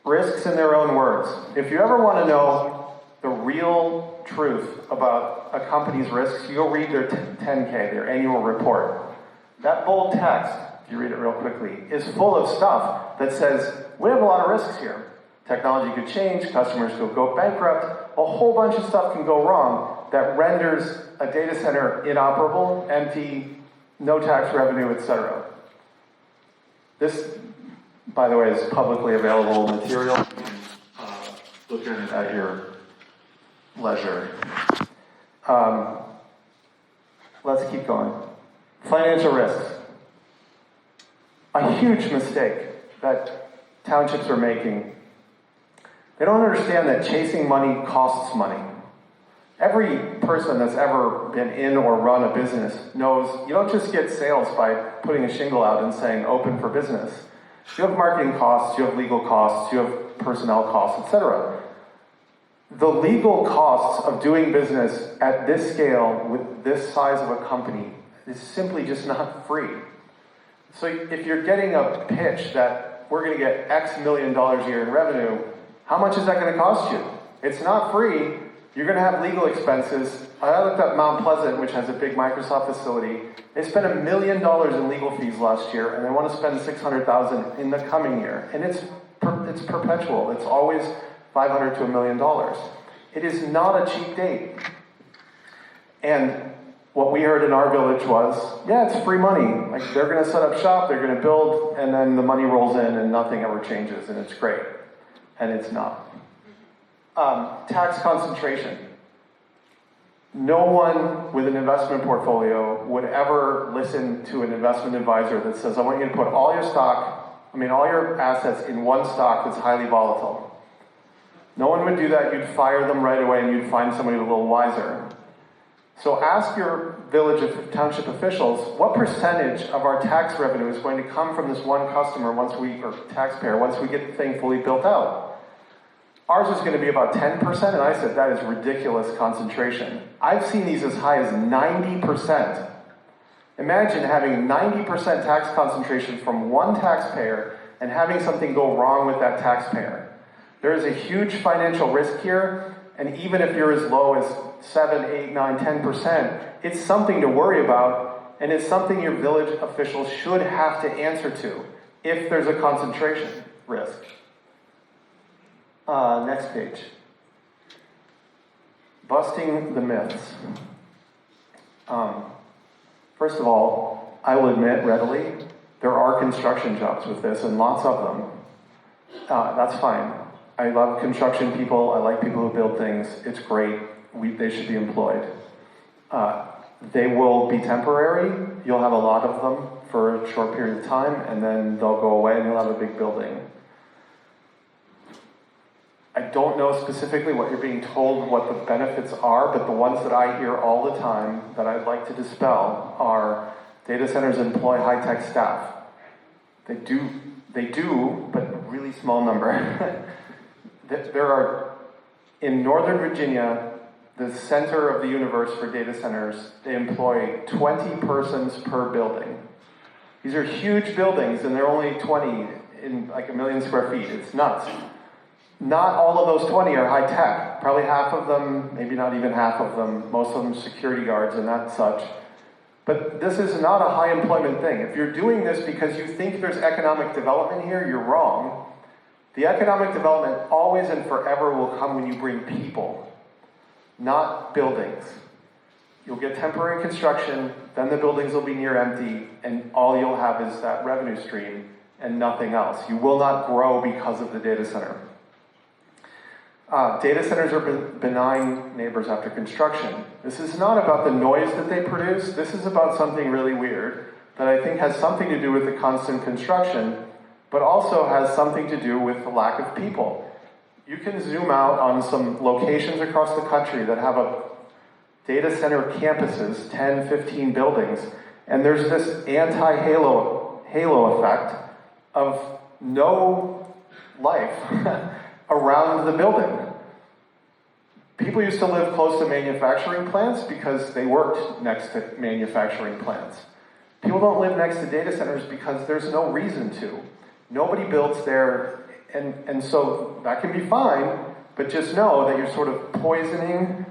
Risks in their own words. If you ever want to know the real truth about a company's risks, you go read their 10K, their annual report. That bold text, if you read it real quickly, is full of stuff that says, we have a lot of risks here. Technology could change, customers could go bankrupt, a whole bunch of stuff can go wrong that renders a data center inoperable, empty, no tax revenue, etc. This, by the way, is publicly available material. Look at it at your leisure. Let's keep going. Financial risks. A huge mistake that townships are making. They don't understand that chasing money costs money. Every person that's ever been in or run a business knows you don't just get sales by putting a shingle out and saying open for business. You have marketing costs, you have legal costs, you have personnel costs, etc. The legal costs of doing business at this scale with this size of a company is simply just not free. So if you're getting a pitch that we're going to get X million dollars a year in revenue, how much is that going to cost you? It's not free. You're going to have legal expenses. I looked up Mount Pleasant, which has a big Microsoft facility. They spent $1 million in legal fees last year, and they want to spend $600,000 in the coming year. And it's perpetual. It's always $500 to $1 million. It is not a cheap date. And what we heard in our village was, yeah, it's free money. Like they're going to set up shop, they're going to build, and then the money rolls in, and nothing ever changes, and it's great. And it's not. Tax concentration. No one with an investment portfolio would ever listen to an investment advisor that says, I want you to put all your assets in one stock that's highly volatile. No one would do that. You'd fire them right away and you'd find somebody a little wiser. So ask your village of township officials, what percentage of our tax revenue is going to come from this one customer or taxpayer once we get the thing fully built out? Ours is going to be about 10%, and I said that is ridiculous concentration. I've seen these as high as 90%. Imagine having 90% tax concentration from one taxpayer and having something go wrong with that taxpayer. There is a huge financial risk here, and even if you're as low as 7, 8, 9, 10%, it's something to worry about, and it's something your village officials should have to answer to if there's a concentration risk. Next page. Busting the myths. First of all, I will admit readily, there are construction jobs with this, and lots of them. That's fine. I love construction people. I like people who build things. It's great. They should be employed. They will be temporary. You'll have a lot of them for a short period of time, and then they'll go away, and you'll have a big building. I don't know specifically what you're being told what the benefits are, but the ones that I hear all the time that I'd like to dispel are data centers employ high-tech staff. They do, but a really small number. There are, in Northern Virginia, the center of the universe for data centers, they employ 20 persons per building. These are huge buildings, and they're only 20 in like 1 million square feet. It's nuts. Not all of those 20 are high tech. Probably half of them, maybe not even half of them, most of them security guards and that such. But this is not a high employment thing. If you're doing this because you think there's economic development here, you're wrong. The economic development always and forever will come when you bring people, not buildings. You'll get temporary construction, then the buildings will be near empty, and all you'll have is that revenue stream and nothing else. You will not grow because of the data center. Data centers are benign neighbors after construction. This is not about the noise that they produce. This is about something really weird that I think has something to do with the constant construction, but also has something to do with the lack of people. You can zoom out on some locations across the country that have a data center campuses, 10, 15 buildings, and there's this anti-halo effect of no life around the building. People used to live close to manufacturing plants because they worked next to manufacturing plants. People don't live next to data centers because there's no reason to. Nobody builds there, and so that can be fine, but just know that you're sort of poisoning,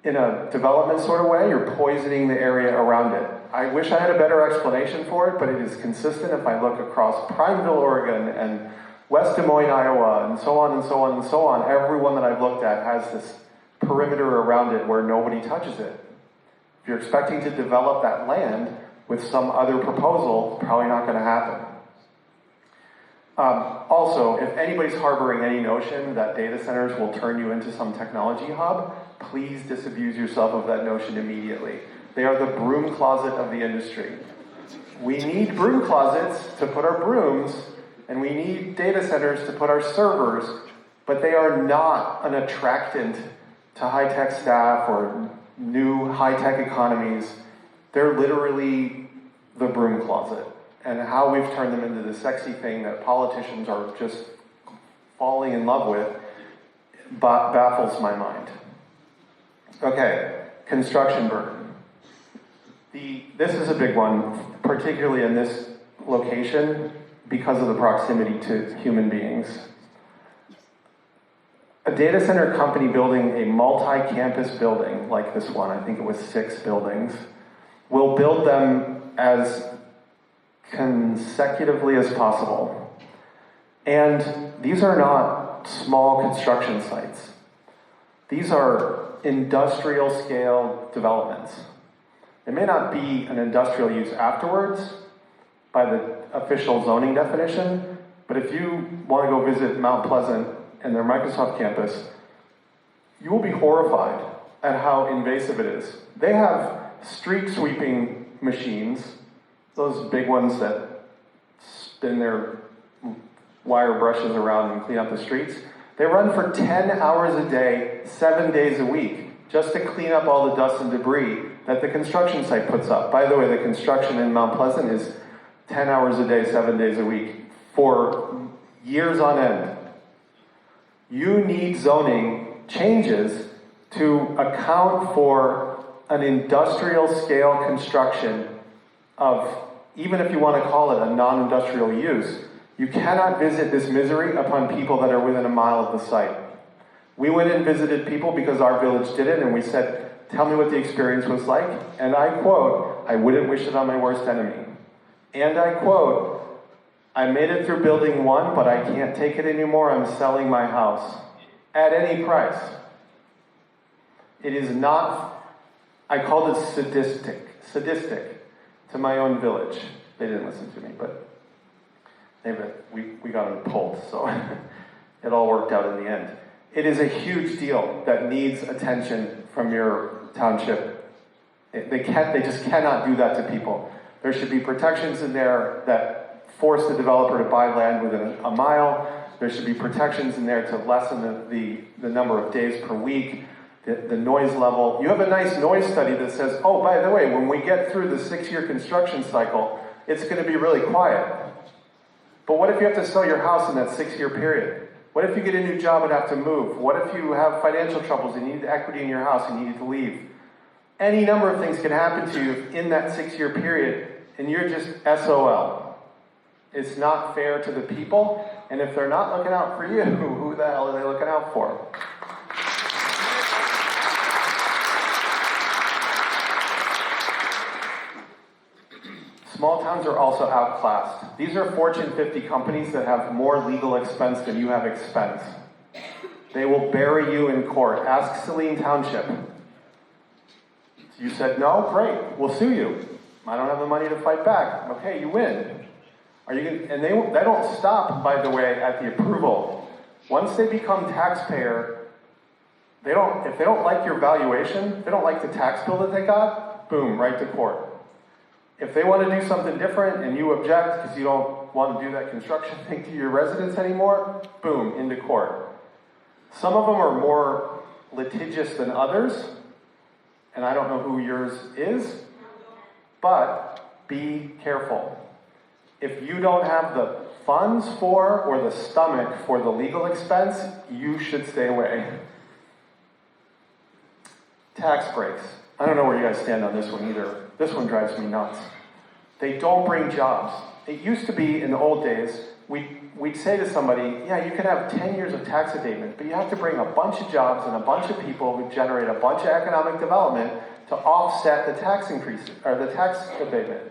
in a development sort of way, you're poisoning the area around it. I wish I had a better explanation for it, but it is consistent if I look across Prineville, Oregon, and West Des Moines, Iowa, and so on and so on and so on. Everyone that I've looked at has this perimeter around it where nobody touches it. If you're expecting to develop that land with some other proposal, probably not going to happen. Also, if anybody's harboring any notion that data centers will turn you into some technology hub, please disabuse yourself of that notion immediately. They are the broom closet of the industry. We need broom closets to put our brooms, and we need data centers to put our servers, but they are not an attractant to high-tech staff or new high-tech economies. They're literally the broom closet. And how we've turned them into the sexy thing that politicians are just falling in love with baffles my mind. Okay, construction burden. This is a big one, particularly in this location, because of the proximity to human beings. A data center company building a multi-campus building like this one, I think it was 6 buildings, will build them as consecutively as possible. And these are not small construction sites. These are industrial scale developments. It may not be an industrial use afterwards by the official zoning definition, but if you want to go visit Mount Pleasant and their Microsoft campus, you will be horrified at how invasive it is. They have street sweeping machines, those big ones that spin their wire brushes around and clean up the streets. They run for 10 hours a day, 7 days a week, just to clean up all the dust and debris that the construction site puts up. By the way, the construction in Mount Pleasant is 10 hours a day, 7 days a week, for years on end. You need zoning changes to account for an industrial scale construction of, even if you want to call it a non-industrial use, you cannot visit this misery upon people that are within a mile of the site. We went and visited people because our village did it, and we said, tell me what the experience was like. And I quote, I wouldn't wish it on my worst enemy. And I quote, I made it through building 1, but I can't take it anymore. I'm selling my house at any price. It is not, I called it sadistic to my own village. They didn't listen to me, but we got them pulled, so it all worked out in the end. It is a huge deal that needs attention from your township. They just cannot do that to people. There should be protections in there that force the developer to buy land within a mile. There should be protections in there to lessen the number of days per week, the noise level. You have a nice noise study that says, oh, by the way, when we get through the 6-year construction cycle, it's going to be really quiet. But what if you have to sell your house in that 6-year period? What if you get a new job and have to move? What if you have financial troubles and you need equity in your house and you need to leave? Any number of things can happen to you in that 6-year period, and you're just SOL. It's not fair to the people, and if they're not looking out for you, who the hell are they looking out for? Small towns are also outclassed. These are Fortune 50 companies that have more legal expense than you have expense. They will bury you in court. Ask Saline Township. You said no? Great. We'll sue you. I don't have the money to fight back. Okay, you win. Are you gonna, and they don't stop, by the way, at the approval. Once they become taxpayer, if they don't like your valuation, they don't like the tax bill that they got, boom, right to court. If they want to do something different and you object because you don't want to do that construction thing to your residents anymore, boom, into court. Some of them are more litigious than others, and I don't know who yours is, but be careful. If you don't have the funds for or the stomach for the legal expense, you should stay away. Tax breaks. I don't know where you guys stand on this one either. This one drives me nuts. They don't bring jobs. It used to be in the old days, we'd say to somebody, yeah, you can have 10 years of tax abatement, but you have to bring a bunch of jobs and a bunch of people who generate a bunch of economic development to offset the tax increase, or the tax abatement.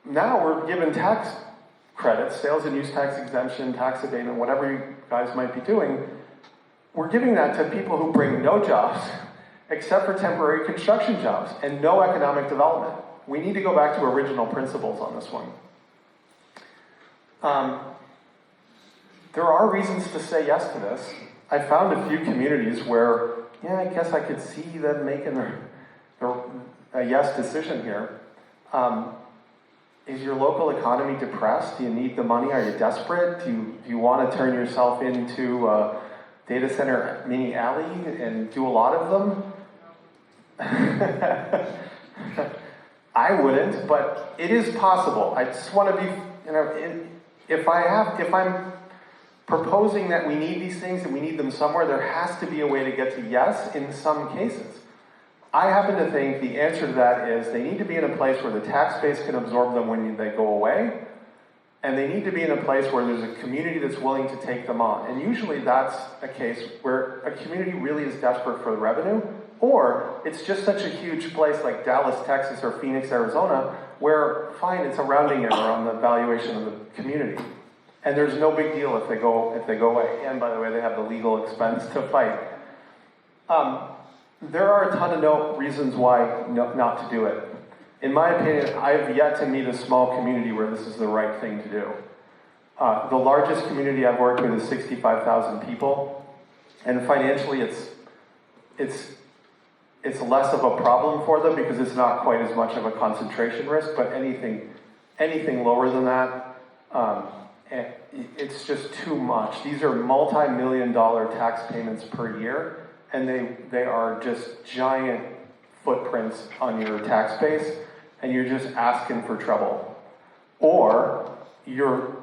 Now we're given tax credits, sales and use tax exemption, tax abatement, whatever you guys might be doing. We're giving that to people who bring no jobs, except for temporary construction jobs, and no economic development. We need to go back to original principles on this one. There are reasons to say yes to this. I found a few communities where, yeah, I guess I could see them making a yes decision here. Is your local economy depressed? Do you need the money? Are you desperate? Do you want to turn yourself into a data center mini alley and do a lot of them? I wouldn't, but it is possible. I just want to be, if I'm proposing that we need these things and we need them somewhere, there has to be a way to get to yes in some cases. I happen to think the answer to that is they need to be in a place where the tax base can absorb them when they go away, and they need to be in a place where there's a community that's willing to take them on. And usually that's a case where a community really is desperate for the revenue, or it's just such a huge place like Dallas, Texas, or Phoenix, Arizona, where, fine, it's a rounding error on the valuation of the community. And there's no big deal if they go away. And by the way, they have the legal expense to fight. There are a ton of reasons why not to do it. In my opinion, I've yet to meet a small community where this is the right thing to do. The largest community I've worked with is 65,000 people, and financially it's less of a problem for them because it's not quite as much of a concentration risk, but anything lower than that, it's just too much. These are multi-million-dollar tax payments per year, and they are just giant footprints on your tax base, and you're just asking for trouble. Or you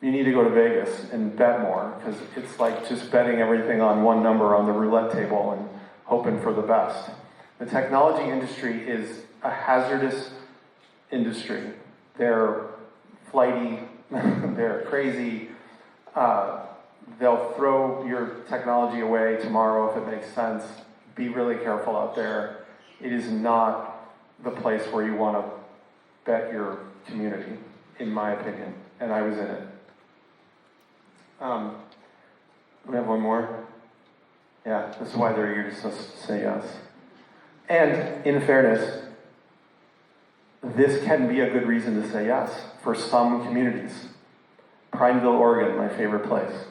need to go to Vegas and bet more, because it's like just betting everything on one number on the roulette table and hoping for the best. The technology industry is a hazardous industry. They're flighty, they're crazy. They'll throw your technology away tomorrow if it makes sense. Be really careful out there. It is not the place where you want to bet your community, in my opinion, and I was in it. We have one more? Yeah, this is why they're here to say yes. And in fairness, this can be a good reason to say yes for some communities. Prineville, Oregon, my favorite place.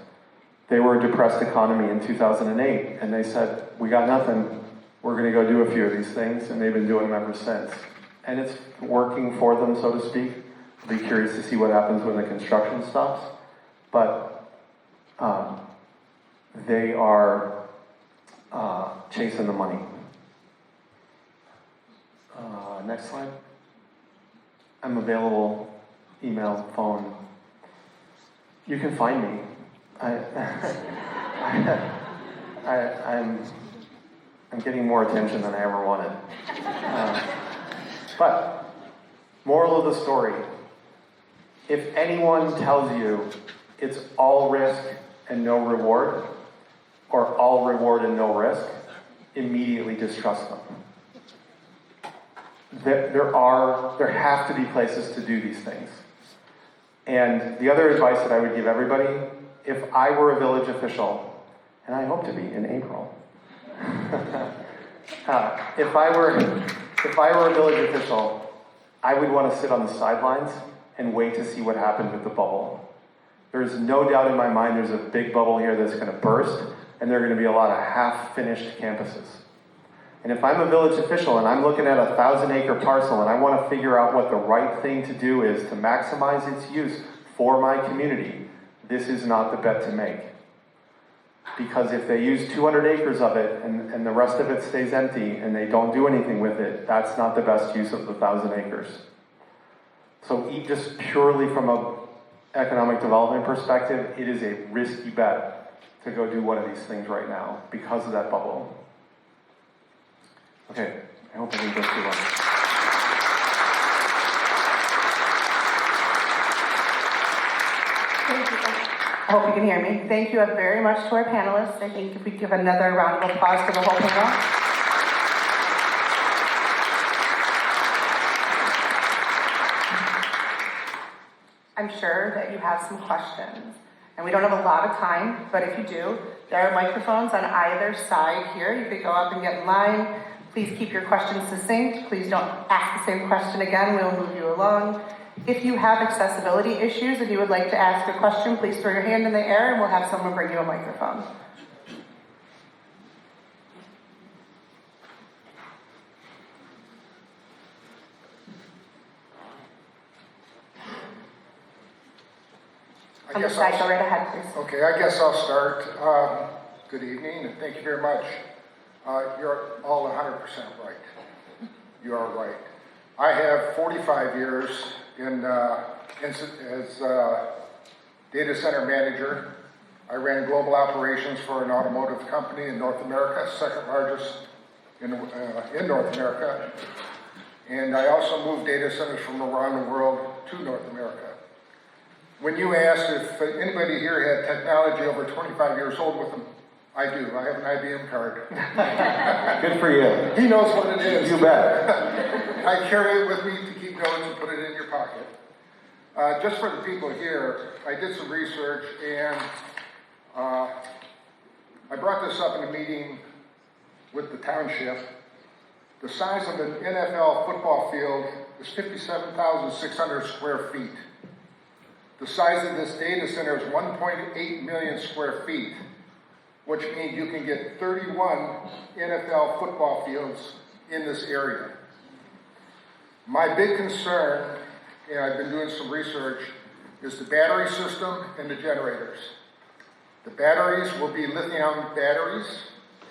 They were a depressed economy in 2008, and they said, we got nothing, we're going to go do a few of these things, and they've been doing them ever since. And it's working for them, so to speak. I'll be curious to see what happens when the construction stops. But they are chasing the money. Next slide. I'm available, email, phone. You can find me. I'm getting more attention than I ever wanted. But, moral of the story, if anyone tells you it's all risk and no reward, or all reward and no risk, immediately distrust them. There have to be places to do these things. And the other advice that I would give everybody, if I were a village official, and I hope to be in April, if I were a village official, I would want to sit on the sidelines and wait to see what happened with the bubble. There's no doubt in my mind there's a big bubble here that's going to burst, and there are going to be a lot of half-finished campuses. And if I'm a village official and I'm looking at a 1,000-acre parcel and I want to figure out what the right thing to do is to maximize its use for my community, this is not the bet to make. Because if they use 200 acres of it and the rest of it stays empty and they don't do anything with it, that's not the best use of the 1,000 acres. So just purely from an economic development perspective, it is a risky bet to go do one of these things right now because of that bubble. Okay, I hope I didn't go too long. Thank you. I hope you can hear me. Thank you very much to our panelists. I think if we give another round of applause for the whole panel. I'm sure that you have some questions. And we don't have a lot of time, but if you do, there are microphones on either side here. You could go up and get in line. Please keep your questions succinct. Please don't ask the same question again. We'll move you along. If you have accessibility issues and you would like to ask a question, please throw your hand in the air and we'll have someone bring you a microphone. On the side, go right ahead, please. Okay, I guess I'll start. Good evening, and thank you very much. You're all 100% right. You are right. I have 45 years as data center manager. I ran global operations for an automotive company in North America, second largest in North America. And I also moved data centers from around the world to North America. When you asked if anybody here had technology over 25 years old with them, I do. I have an IBM card. Good for you. He knows what it is. You bet. I carry it with me to keep going and put it in your pocket. Just for the people here, I did some research and I brought this up in a meeting with the township. The size of an NFL football field is 57,600 square feet. The size of this data center is 1.8 million square feet, which means you can get 31 NFL football fields in this area. My big concern, and I've been doing some research, is the battery system and the generators. The batteries will be lithium batteries,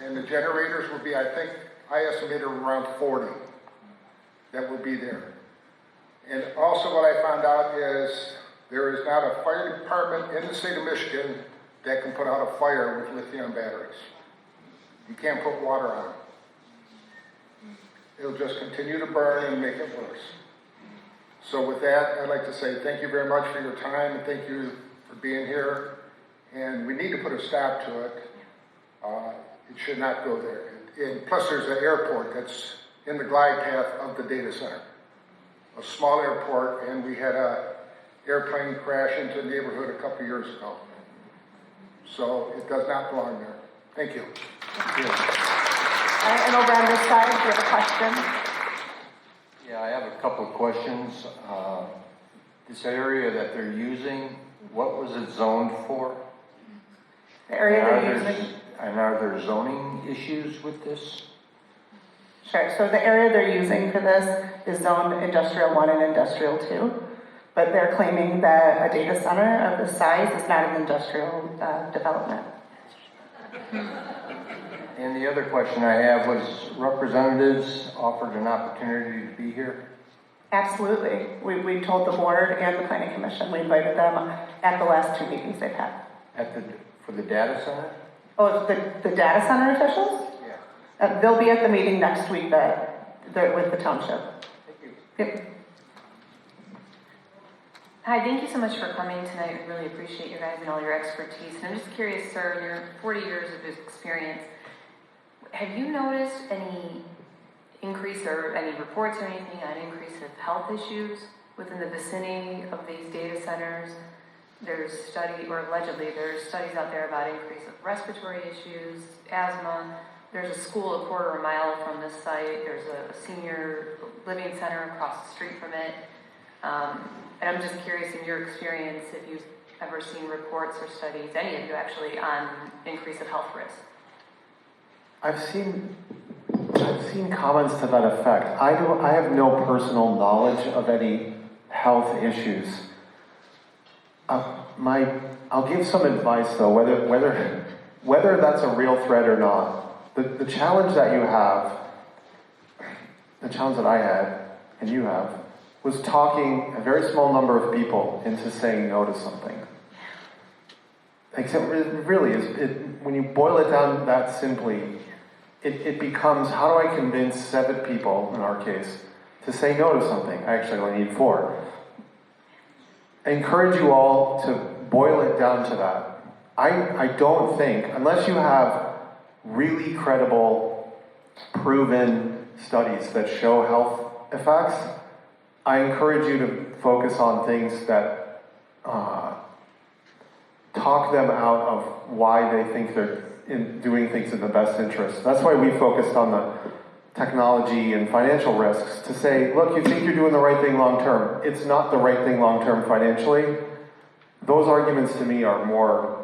and the generators will be, I estimated around 40 that will be there. And also what I found out is there is not a fire department in the state of Michigan that can put out a fire with lithium batteries. You can't put water on it. It'll just continue to burn and make it worse. So with that, I'd like to say thank you very much for your time and thank you for being here. And we need to put a stop to it. It should not go there. And plus there's an airport that's in the glide path of the data center. A small airport, and we had a airplane crash into a neighborhood a couple years ago. So it does not belong there. Thank you. Thank you. And over on this side, do you have a question? Yeah, I have a couple of questions. This area that they're using, what was it zoned for? The area they're using? And are there zoning issues with this? Sure, so the area they're using for this is zoned Industrial 1 and Industrial 2. But they're claiming that a data center of this size is not an industrial development. And the other question I have was, representatives offered an opportunity to be here? Absolutely. We told the board and the planning commission, we invited them at the last two meetings they've had. For the data center? Oh, the data center officials? Yeah. They'll be at the meeting next week with the township. Thank you. Yep. Hi, thank you so much for coming tonight. We really appreciate you guys and all your expertise. And I'm just curious, sir, in your 40 years of experience, have you noticed any increase or any reports or anything on increase of health issues within the vicinity of these data centers? There's allegedly there's studies out there about increase of respiratory issues, asthma. There's a school a quarter of a mile from this site. There's a senior living center across the street from it. And I'm just curious, in your experience, if you've ever seen reports or studies, any of you actually, on increase of health risk. I've seen comments to that effect. I have no personal knowledge of any health issues. I'll give some advice though, whether that's a real threat or not. The challenge that you have, the challenge that I had, and you have, was talking a very small number of people into saying no to something. Except it really is, when you boil it down that simply, it becomes, how do I convince 7 people, in our case, to say no to something? I actually only need 4. I encourage you all to boil it down to that. I don't think, unless you have really credible, proven studies that show health effects, I encourage you to focus on things that talk them out of why they think they're doing things in the best interest. That's why we focused on the technology and financial risks, to say, look, you think you're doing the right thing long term. It's not the right thing long term financially. Those arguments to me are more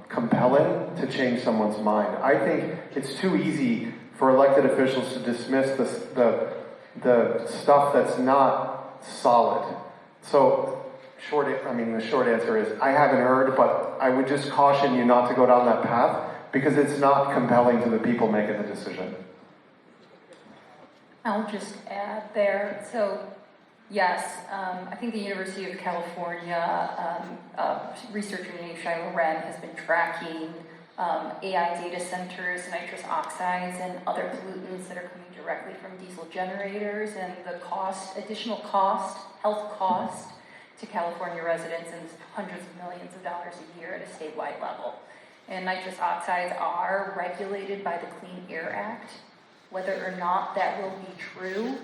compelling to change someone's mind. I think it's too easy for elected officials to dismiss the stuff that's not solid. So, the short answer is, I haven't heard, but I would just caution you not to go down that path, because it's not compelling to the people making the decision. I'll just add there. So, yes, I think the University of California researcher named Shiloh Wren has been tracking AI data centers, nitrous oxides, and other pollutants that are coming directly from diesel generators, and the additional health cost to California residents is hundreds of millions of dollars a year at a statewide level. And nitrous oxides are regulated by the Clean Air Act. Whether or not that will be true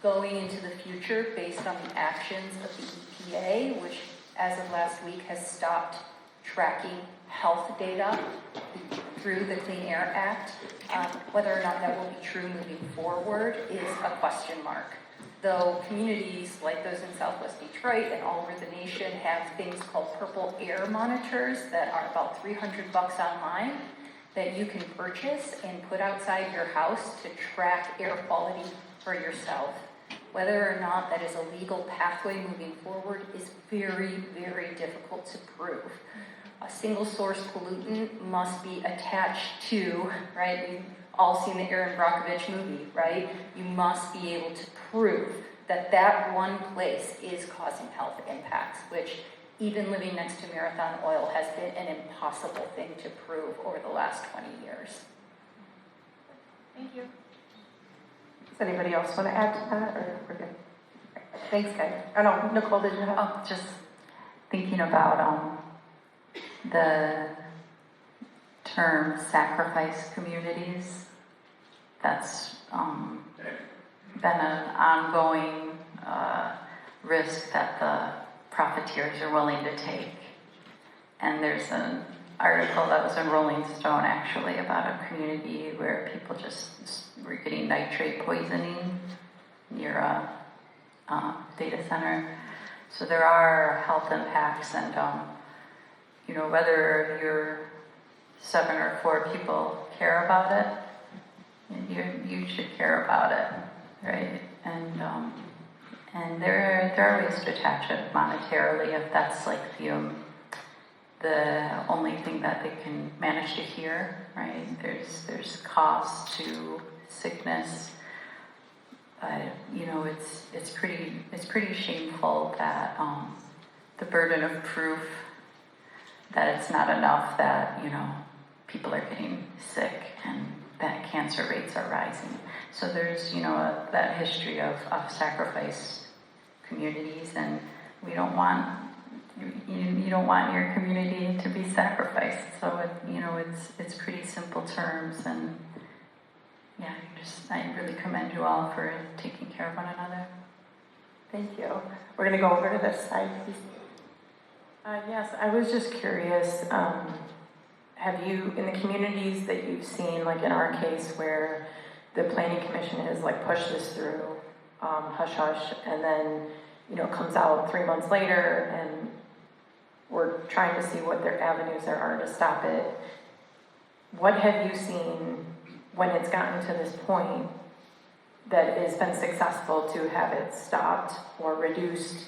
going into the future based on the actions of the EPA, which as of last week has stopped tracking health data through the Clean Air Act, whether or not that will be true moving forward is a question mark. Though communities like those in Southwest Detroit and all over the nation have things called purple air monitors that are about $300 online that you can purchase and put outside your house to track air quality for yourself. Whether or not that is a legal pathway moving forward is very, very difficult to prove. A single source pollutant must be attached to, right? We've all seen the Aaron Brockovich movie, right? You must be able to prove that that one place is causing health impacts, which even living next to Marathon Oil has been an impossible thing to prove over the last 20 years. Thank you. Does anybody else want to add to that, or we're good? Thanks, guys. Oh no, Nicole, did you have? Oh, just thinking about the term sacrifice communities. That's been an ongoing risk that the profiteers are willing to take. And there's an article that was in Rolling Stone actually about a community where people just were getting nitrate poisoning near a data center. So there are health impacts, and whether you're 7 or 4 people care about it, you should care about it, right? And there are ways to attach it monetarily if that's like the only thing that they can manage to hear, right? There's cost to sickness, but it's pretty shameful that the burden of proof that it's not enough that, people are getting sick and that cancer rates are rising. So there's, that history of sacrifice communities, and we don't want, you don't want your community to be sacrificed. So, it's pretty simple terms, and yeah, I really commend you all for taking care of one another. Thank you. We're going to go over to this side, please. Yes, I was just curious, have you, in the communities that you've seen, like in our case where the planning commission has like pushed this through, hush hush, and then, comes out 3 months later and we're trying to see what their avenues there are to stop it. What have you seen when it's gotten to this point that has been successful to have it stopped or reduced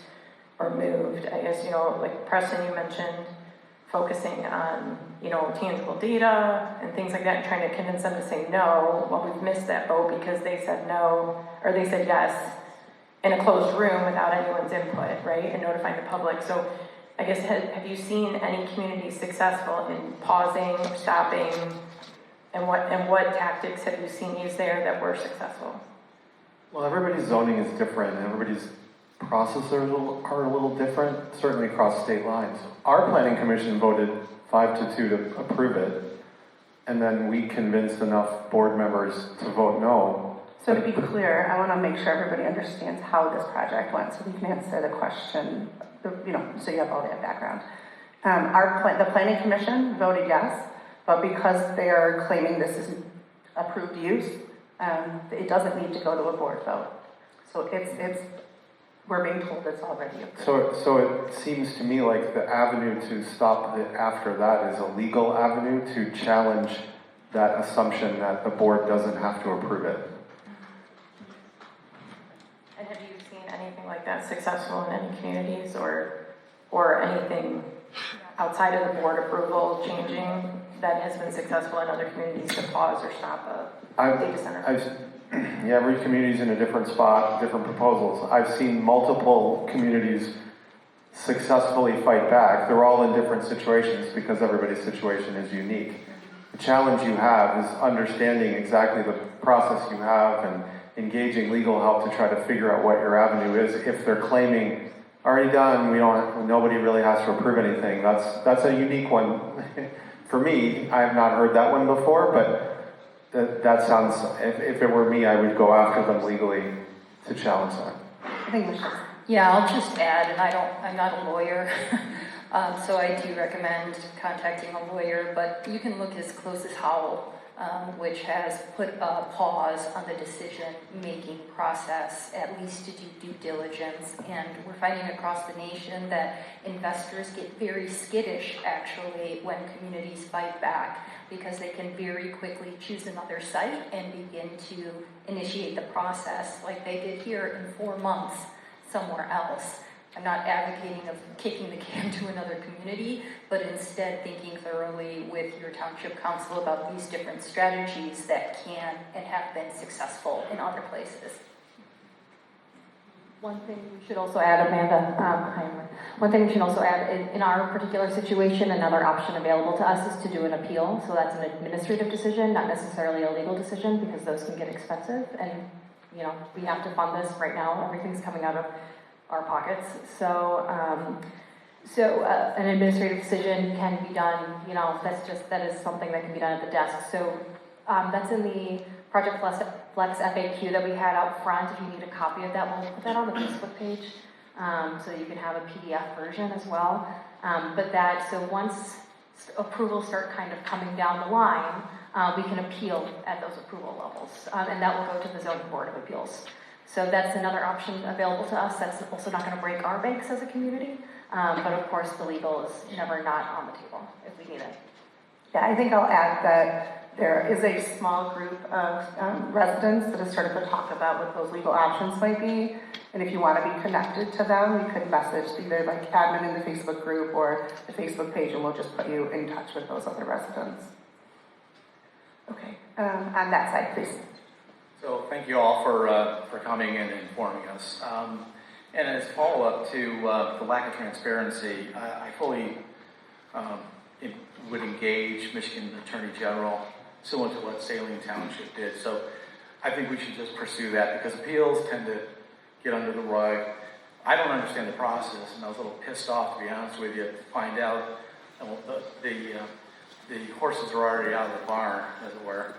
or moved? I guess, like Preston, you mentioned focusing on, tangible data and things like that and trying to convince them to say no. Well, we've missed that boat because they said no, or they said yes in a closed room without anyone's input, right? And notifying the public. So I guess, have you seen any communities successful in pausing, stopping, and what tactics have you seen used there that were successful? Well, everybody's zoning is different. Everybody's processes are a little different, certainly across state lines. Our planning commission voted 5-2 to approve it, and then we convinced enough board members to vote no. So to be clear, I want to make sure everybody understands how this project went, so we can answer the question, so you have all that background. The planning commission voted yes, but because they are claiming this is approved use, it doesn't need to go to a board vote. So we're being told it's already approved. So it seems to me like the avenue to stop it after that is a legal avenue to challenge that assumption that the board doesn't have to approve it. And have you seen anything like that successful in any communities or anything outside of the board approval changing that has been successful in other communities to pause or stop a data center? Every community's in a different spot, different proposals. I've seen multiple communities successfully fight back. They're all in different situations because everybody's situation is unique. The challenge you have is understanding exactly the process you have and engaging legal help to try to figure out what your avenue is. If they're claiming already done, nobody really has to approve anything. That's a unique one. For me, I have not heard that one before, but that sounds, if it were me, I would go after them legally to challenge that. I think we should. Yeah, I'll just add, and I'm not a lawyer, so I do recommend contacting a lawyer, but you can look as close as Howell, which has put a pause on the decision-making process, at least to do due diligence. And we're finding across the nation that investors get very skittish, actually, when communities fight back, because they can very quickly choose another site and begin to initiate the process like they did here in 4 months somewhere else. I'm not advocating of kicking the can to another community, but instead thinking thoroughly with your township council about these different strategies that can and have been successful in other places. One thing we should also add, Amanda, hi, Amanda. One thing we should also add, in our particular situation, another option available to us is to do an appeal. So that's an administrative decision, not necessarily a legal decision, because those can get expensive. And, we have to fund this right now. Everything's coming out of our pockets. So an administrative decision can be done, that is something that can be done at the desk. So that's in the Project Flex FAQ that we had out front. If you need a copy of that, we'll put that on the Facebook page so you can have a PDF version as well. So once approvals start kind of coming down the line, we can appeal at those approval levels. And that will go to the Zoning Board of Appeals. So that's another option available to us. That's also not going to break our banks as a community. But of course, the legal is never not on the table if we need it. Yeah, I think I'll add that there is a small group of residents that have started to talk about what those legal options might be. And if you want to be connected to them, you could message either like admin in the Facebook group or the Facebook page, and we'll just put you in touch with those other residents. Okay, on that side, please. So thank you all for coming and informing us. And as follow-up to the lack of transparency, I fully it would engage Michigan Attorney General, similar to what Saline Township did. So I think we should just pursue that because appeals tend to get under the rug. I don't understand the process, and I was a little pissed off, to be honest with you, to find out the horses are already out of the barn, as it were.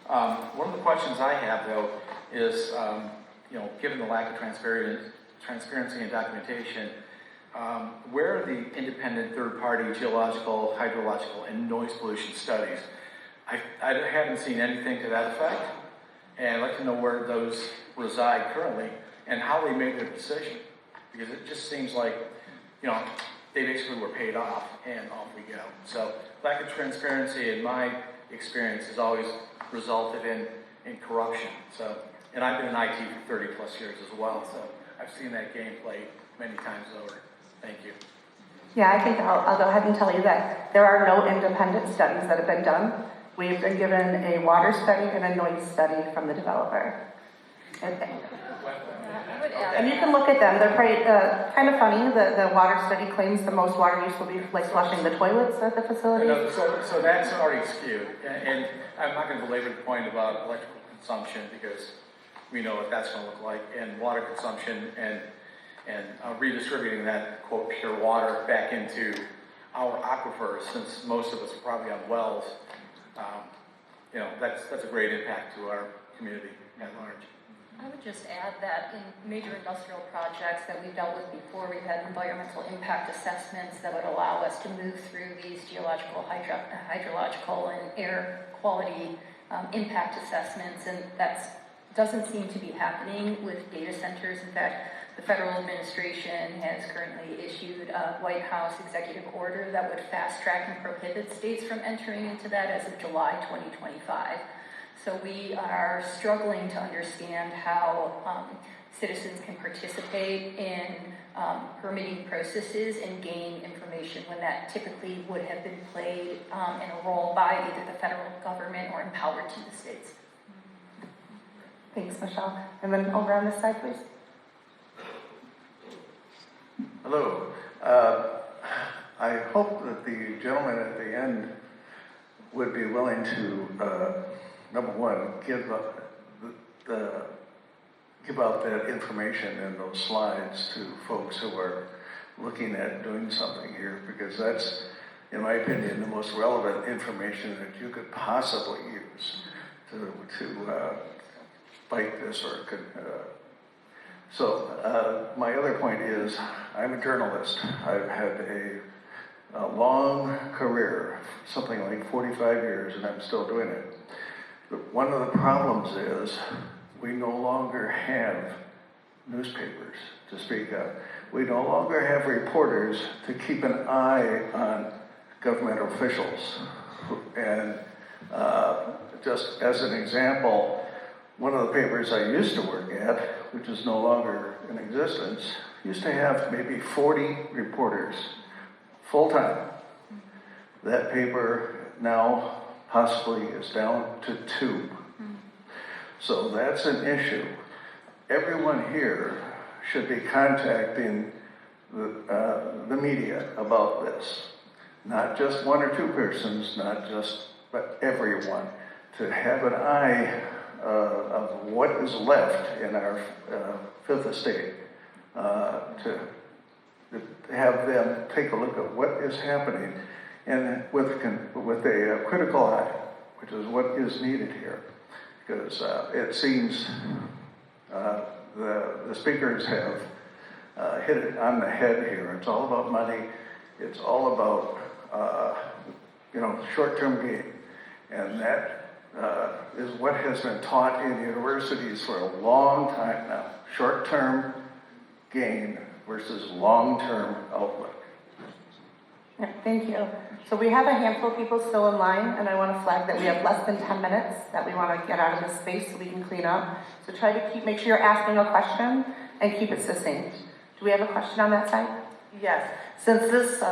One of the questions I have, though, is, given the lack of transparency and documentation, where are the independent third-party geological, hydrological, and noise pollution studies? I haven't seen anything to that effect, and I'd like to know where those reside currently and how they made their decision, because it just seems like, they basically were paid off and off we go. So lack of transparency, in my experience, has always resulted in corruption. So, and I've been in IT for 30 plus years as well, so I've seen that game played many times over. Thank you. Yeah, I think I'll go ahead and tell you that there are no independent studies that have been done. We've been given a water study and a noise study from the developer. And you can look at them. They're pretty, kind of funny. The water study claims the most water use will be like flushing the toilets at the facility. So that's already skewed. And I'm not going to belabor the point about electrical consumption because we know what that's going to look like, and water consumption and redistributing that, quote, pure water back into our aquifers, since most of us are probably on wells. That's a great impact to our community at large. I would just add that in major industrial projects that we've dealt with before, we've had environmental impact assessments that would allow us to move through these geological, hydrological, and air quality impact assessments, and that doesn't seem to be happening with data centers. In fact, the federal administration has currently issued a White House executive order that would fast track and prohibit states from entering into that as of July 2025. So we are struggling to understand how citizens can participate in permitting processes and gain information when that typically would have been played in a role by either the federal government or empowered to the states. Thanks, Michelle. And then over on this side, please. Hello. I hope that the gentleman at the end would be willing to number one, give out that information and those slides to folks who are looking at doing something here, because that's, in my opinion, the most relevant information that you could possibly use to fight this or could. So my other point is, I'm a journalist. I've had a long career, something like 45 years, and I'm still doing it. But one of the problems is we no longer have newspapers to speak of. We no longer have reporters to keep an eye on government officials. And just as an example, one of the papers I used to work at, which is no longer in existence, used to have maybe 40 reporters full-time. That paper now possibly is down to 2. So that's an issue. Everyone here should be contacting the media about this. Not just 1 or 2 persons, but everyone, to have an eye of what is left in our Fifth Estate, to have them take a look at what is happening, and with a critical eye, which is what is needed here, because it seems the speakers have hit it on the head here. It's all about money. It's all about short-term gain, and that is what has been taught in universities for a long time now. Short-term gain versus long-term outlook. Yeah, thank you. So we have a handful of people still in line, and I want to flag that we have less than 10 minutes that we want to get out of this space so we can clean up. So try to make sure you're asking a question and keep it succinct. Do we have a question on that side? Yes. Since this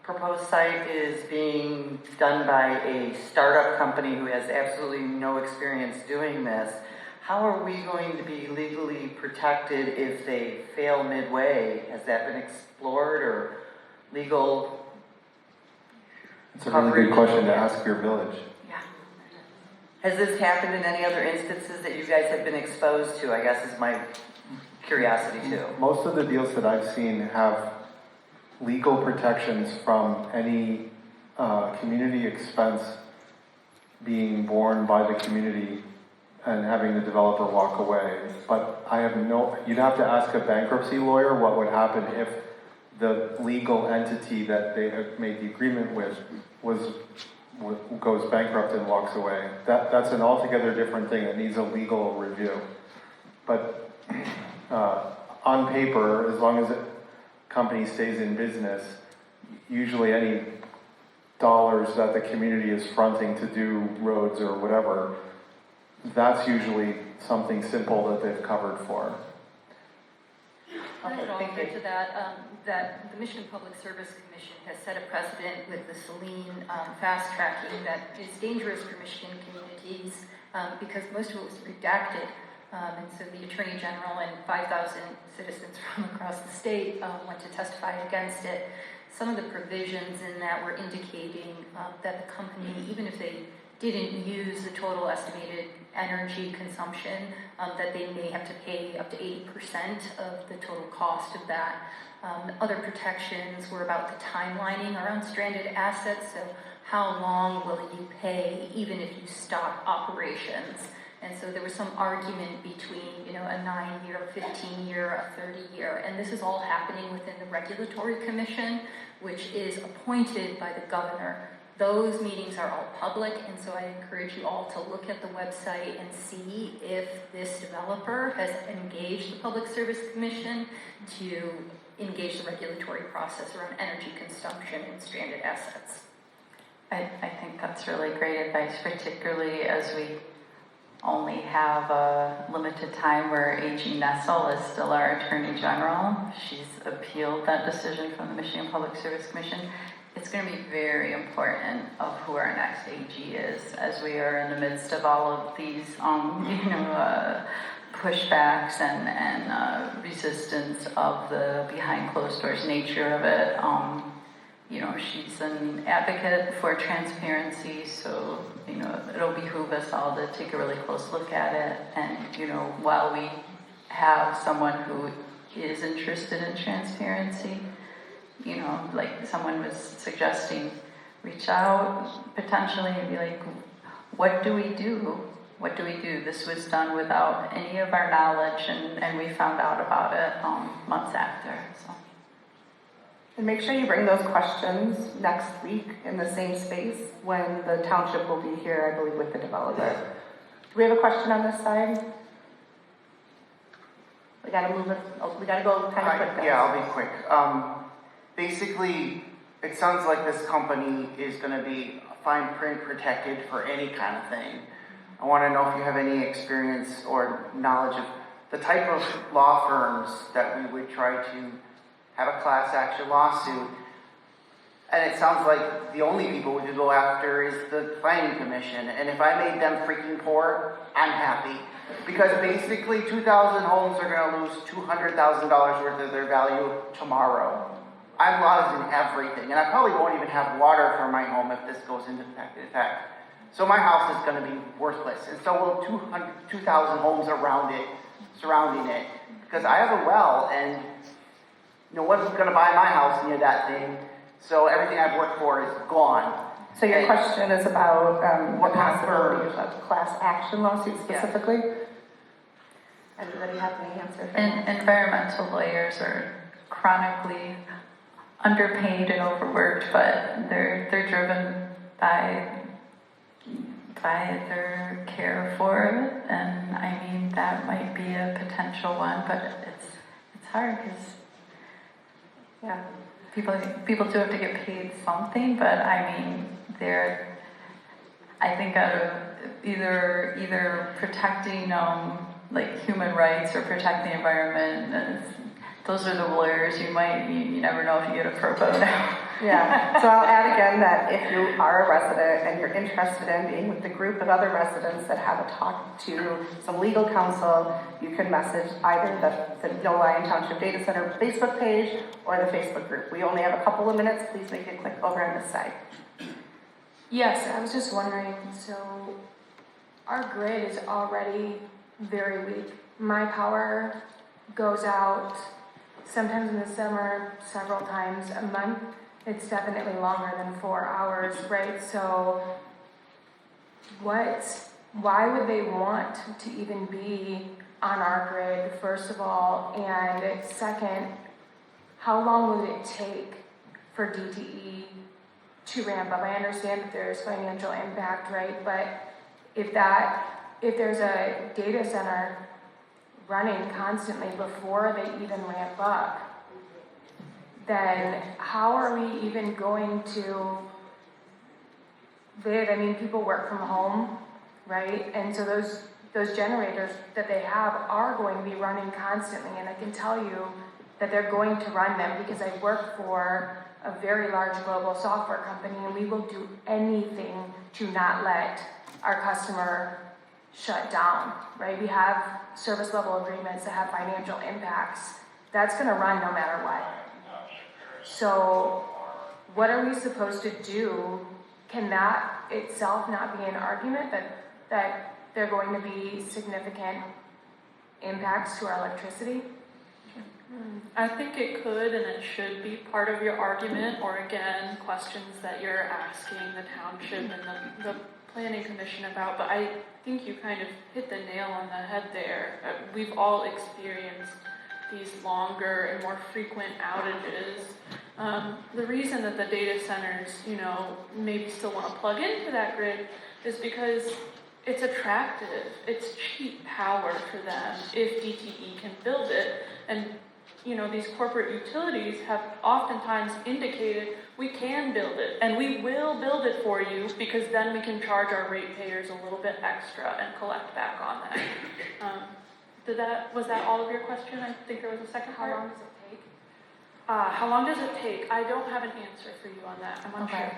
proposed site is being done by a startup company who has absolutely no experience doing this, how are we going to be legally protected if they fail midway? Has that been explored, or legal It's a really good question to ask your village. Has this happened in any other instances that you guys have been exposed to, I guess is my curiosity too. Most of the deals that I've seen have legal protections from any community expense being borne by the community and having the developer walk away. But I have you'd have to ask a bankruptcy lawyer what would happen if the legal entity that they have made the agreement with goes bankrupt and walks away. That's an altogether different thing that needs a legal review. But on paper, as long as the company stays in business, usually any dollars that the community is fronting to do roads or whatever, that's usually something simple that they've covered for. I would offer to that, that the Michigan Public Service Commission has set a precedent with the saline fast tracking that is dangerous for Michigan communities because most of it was redacted. And so the Attorney General and 5,000 citizens from across the state went to testify against it. Some of the provisions in that were indicating that the company, even if they didn't use the total estimated energy consumption, that they may have to pay up to 80% of the total cost of that. Other protections were about the timelining around stranded assets, so how long will you pay even if you stop operations? And so there was some argument between, a 9-year, 15-year, a 30-year, and this is all happening within the Regulatory Commission, which is appointed by the governor. Those meetings are all public, and so I encourage you all to look at the website and see if this developer has engaged the Public Service Commission to engage the regulatory process around energy consumption and stranded assets. I think that's really great advice, particularly as we only have a limited time where A.G. Nessel is still our Attorney General. She's appealed that decision from the Michigan Public Service Commission. It's going to be very important of who our next AG is, as we are in the midst of all of these, pushbacks and resistance of the behind closed doors nature of it. She's an advocate for transparency, so, it'll behoove us all to take a really close look at it. And, while we have someone who is interested in transparency, like someone was suggesting, reach out potentially and be like, what do we do? What do we do? This was done without any of our knowledge, and we found out about it months after. So. And make sure you bring those questions next week in the same space when the township will be here, I believe, with the developer. Do we have a question on this side? We gotta move it, we gotta go kind of quick. Guys. Yeah, I'll be quick. Basically, it sounds like this company is gonna be fine print protected for any kind of thing. I wanna know if you have any experience or knowledge of the type of law firms that we would try to have a class action lawsuit. And it sounds like the only people we could go after is the planning commission. And if I made them freaking poor, I'm happy. Because basically 2,000 homes are gonna lose $200,000 worth of their value tomorrow. I'm losing everything. And I probably won't even have water for my home if this goes into effect. So my house is gonna be worthless. And so will 2,000 homes around it, surrounding it. Because I have a well, and no one's gonna buy my house near that thing. So everything I've worked for is gone. So your question is about the possibility of a class action lawsuit specifically? Yeah. Anybody have any answers? Environmental lawyers are chronically underpaid and overworked, but they're driven by their care for it, and I mean that might be a potential one, but it's hard because people do have to get paid something, but I mean I think out of either protecting like human rights or protecting the environment, those are the lawyers you never know if you get a pro bono. Yeah, so I'll add again that if you are a resident and you're interested in being with the group of other residents that have a talk to some legal counsel, you can message either the No Lion Township Data Center Facebook page or the Facebook group. We only have a couple of minutes. Please make it quick over on this side. Yes, I was just wondering, so our grid is already very weak. My power goes out sometimes in the summer, several times a month. It's definitely longer than 4 hours, right? So why would they want to even be on our grid, first of all? And second, how long would it take for DTE to ramp up? I understand that there's financial impact, right? But if there's a data center running constantly before they even ramp up, then how are we even going to live? I mean, people work from home, right? And so those generators that they have are going to be running constantly, and I can tell you that they're going to run them because I work for a very large global software company, and we will do anything to not let our customer shut down, right? We have service level agreements that have financial impacts. That's going to run no matter what. So what are we supposed to do? Can that itself not be an argument that there are going to be significant impacts to our electricity? I think it could and it should be part of your argument, or again, questions that you're asking the township and the planning commission about, but I think you kind of hit the nail on the head there. We've all experienced these longer and more frequent outages. The reason that the data centers, maybe still want to plug into that grid is because it's attractive, it's cheap power for them if DTE can build it. And these corporate utilities have oftentimes indicated we can build it and we will build it for you because then we can charge our ratepayers a little bit extra and collect back on that. Was that all of your question? I think there was a second part. How long does it take? How long does it take? I don't have an answer for you on that. I'm unsure. Okay.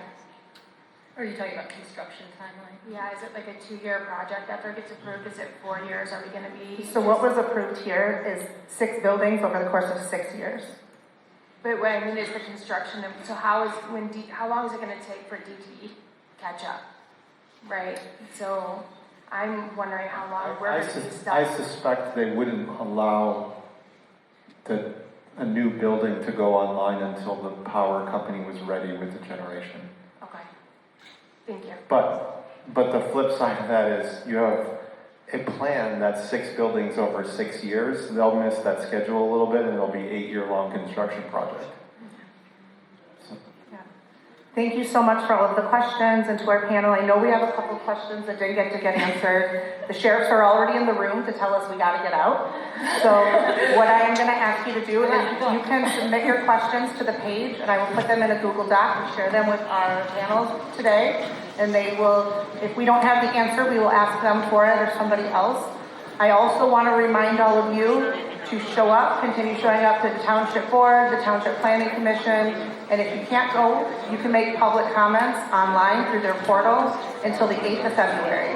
Are you talking about construction timeline? Yeah, is it like a 2-year project after it gets approved? Is it 4 years? Are we going to be? So what was approved here is 6 buildings over the course of 6 years. But what I mean is the construction. So how long is it going to take for DTE to catch up? Right. So I'm wondering how long we're going to be stuck. I suspect they wouldn't allow a new building to go online until the power company was ready with the generation. Okay. Thank you. But the flip side of that is you have a plan that's 6 buildings over 6 years. They'll miss that schedule a little bit, and it'll be 8-year-long construction project. Thank you so much for all of the questions, and to our panel. I know we have a couple questions that didn't get answered. The sheriffs are already in the room to tell us we got to get out. So what I am going to ask you to do is you can submit your questions to the page, and I will put them in a Google Doc and share them with our panel today. And they will, if we don't have the answer, we will ask them for it or somebody else. I also want to remind all of you to show up, continue showing up to the Township Board, the Township Planning Commission, and if you can't go, you can make public comments online through their portal until the 8th of February.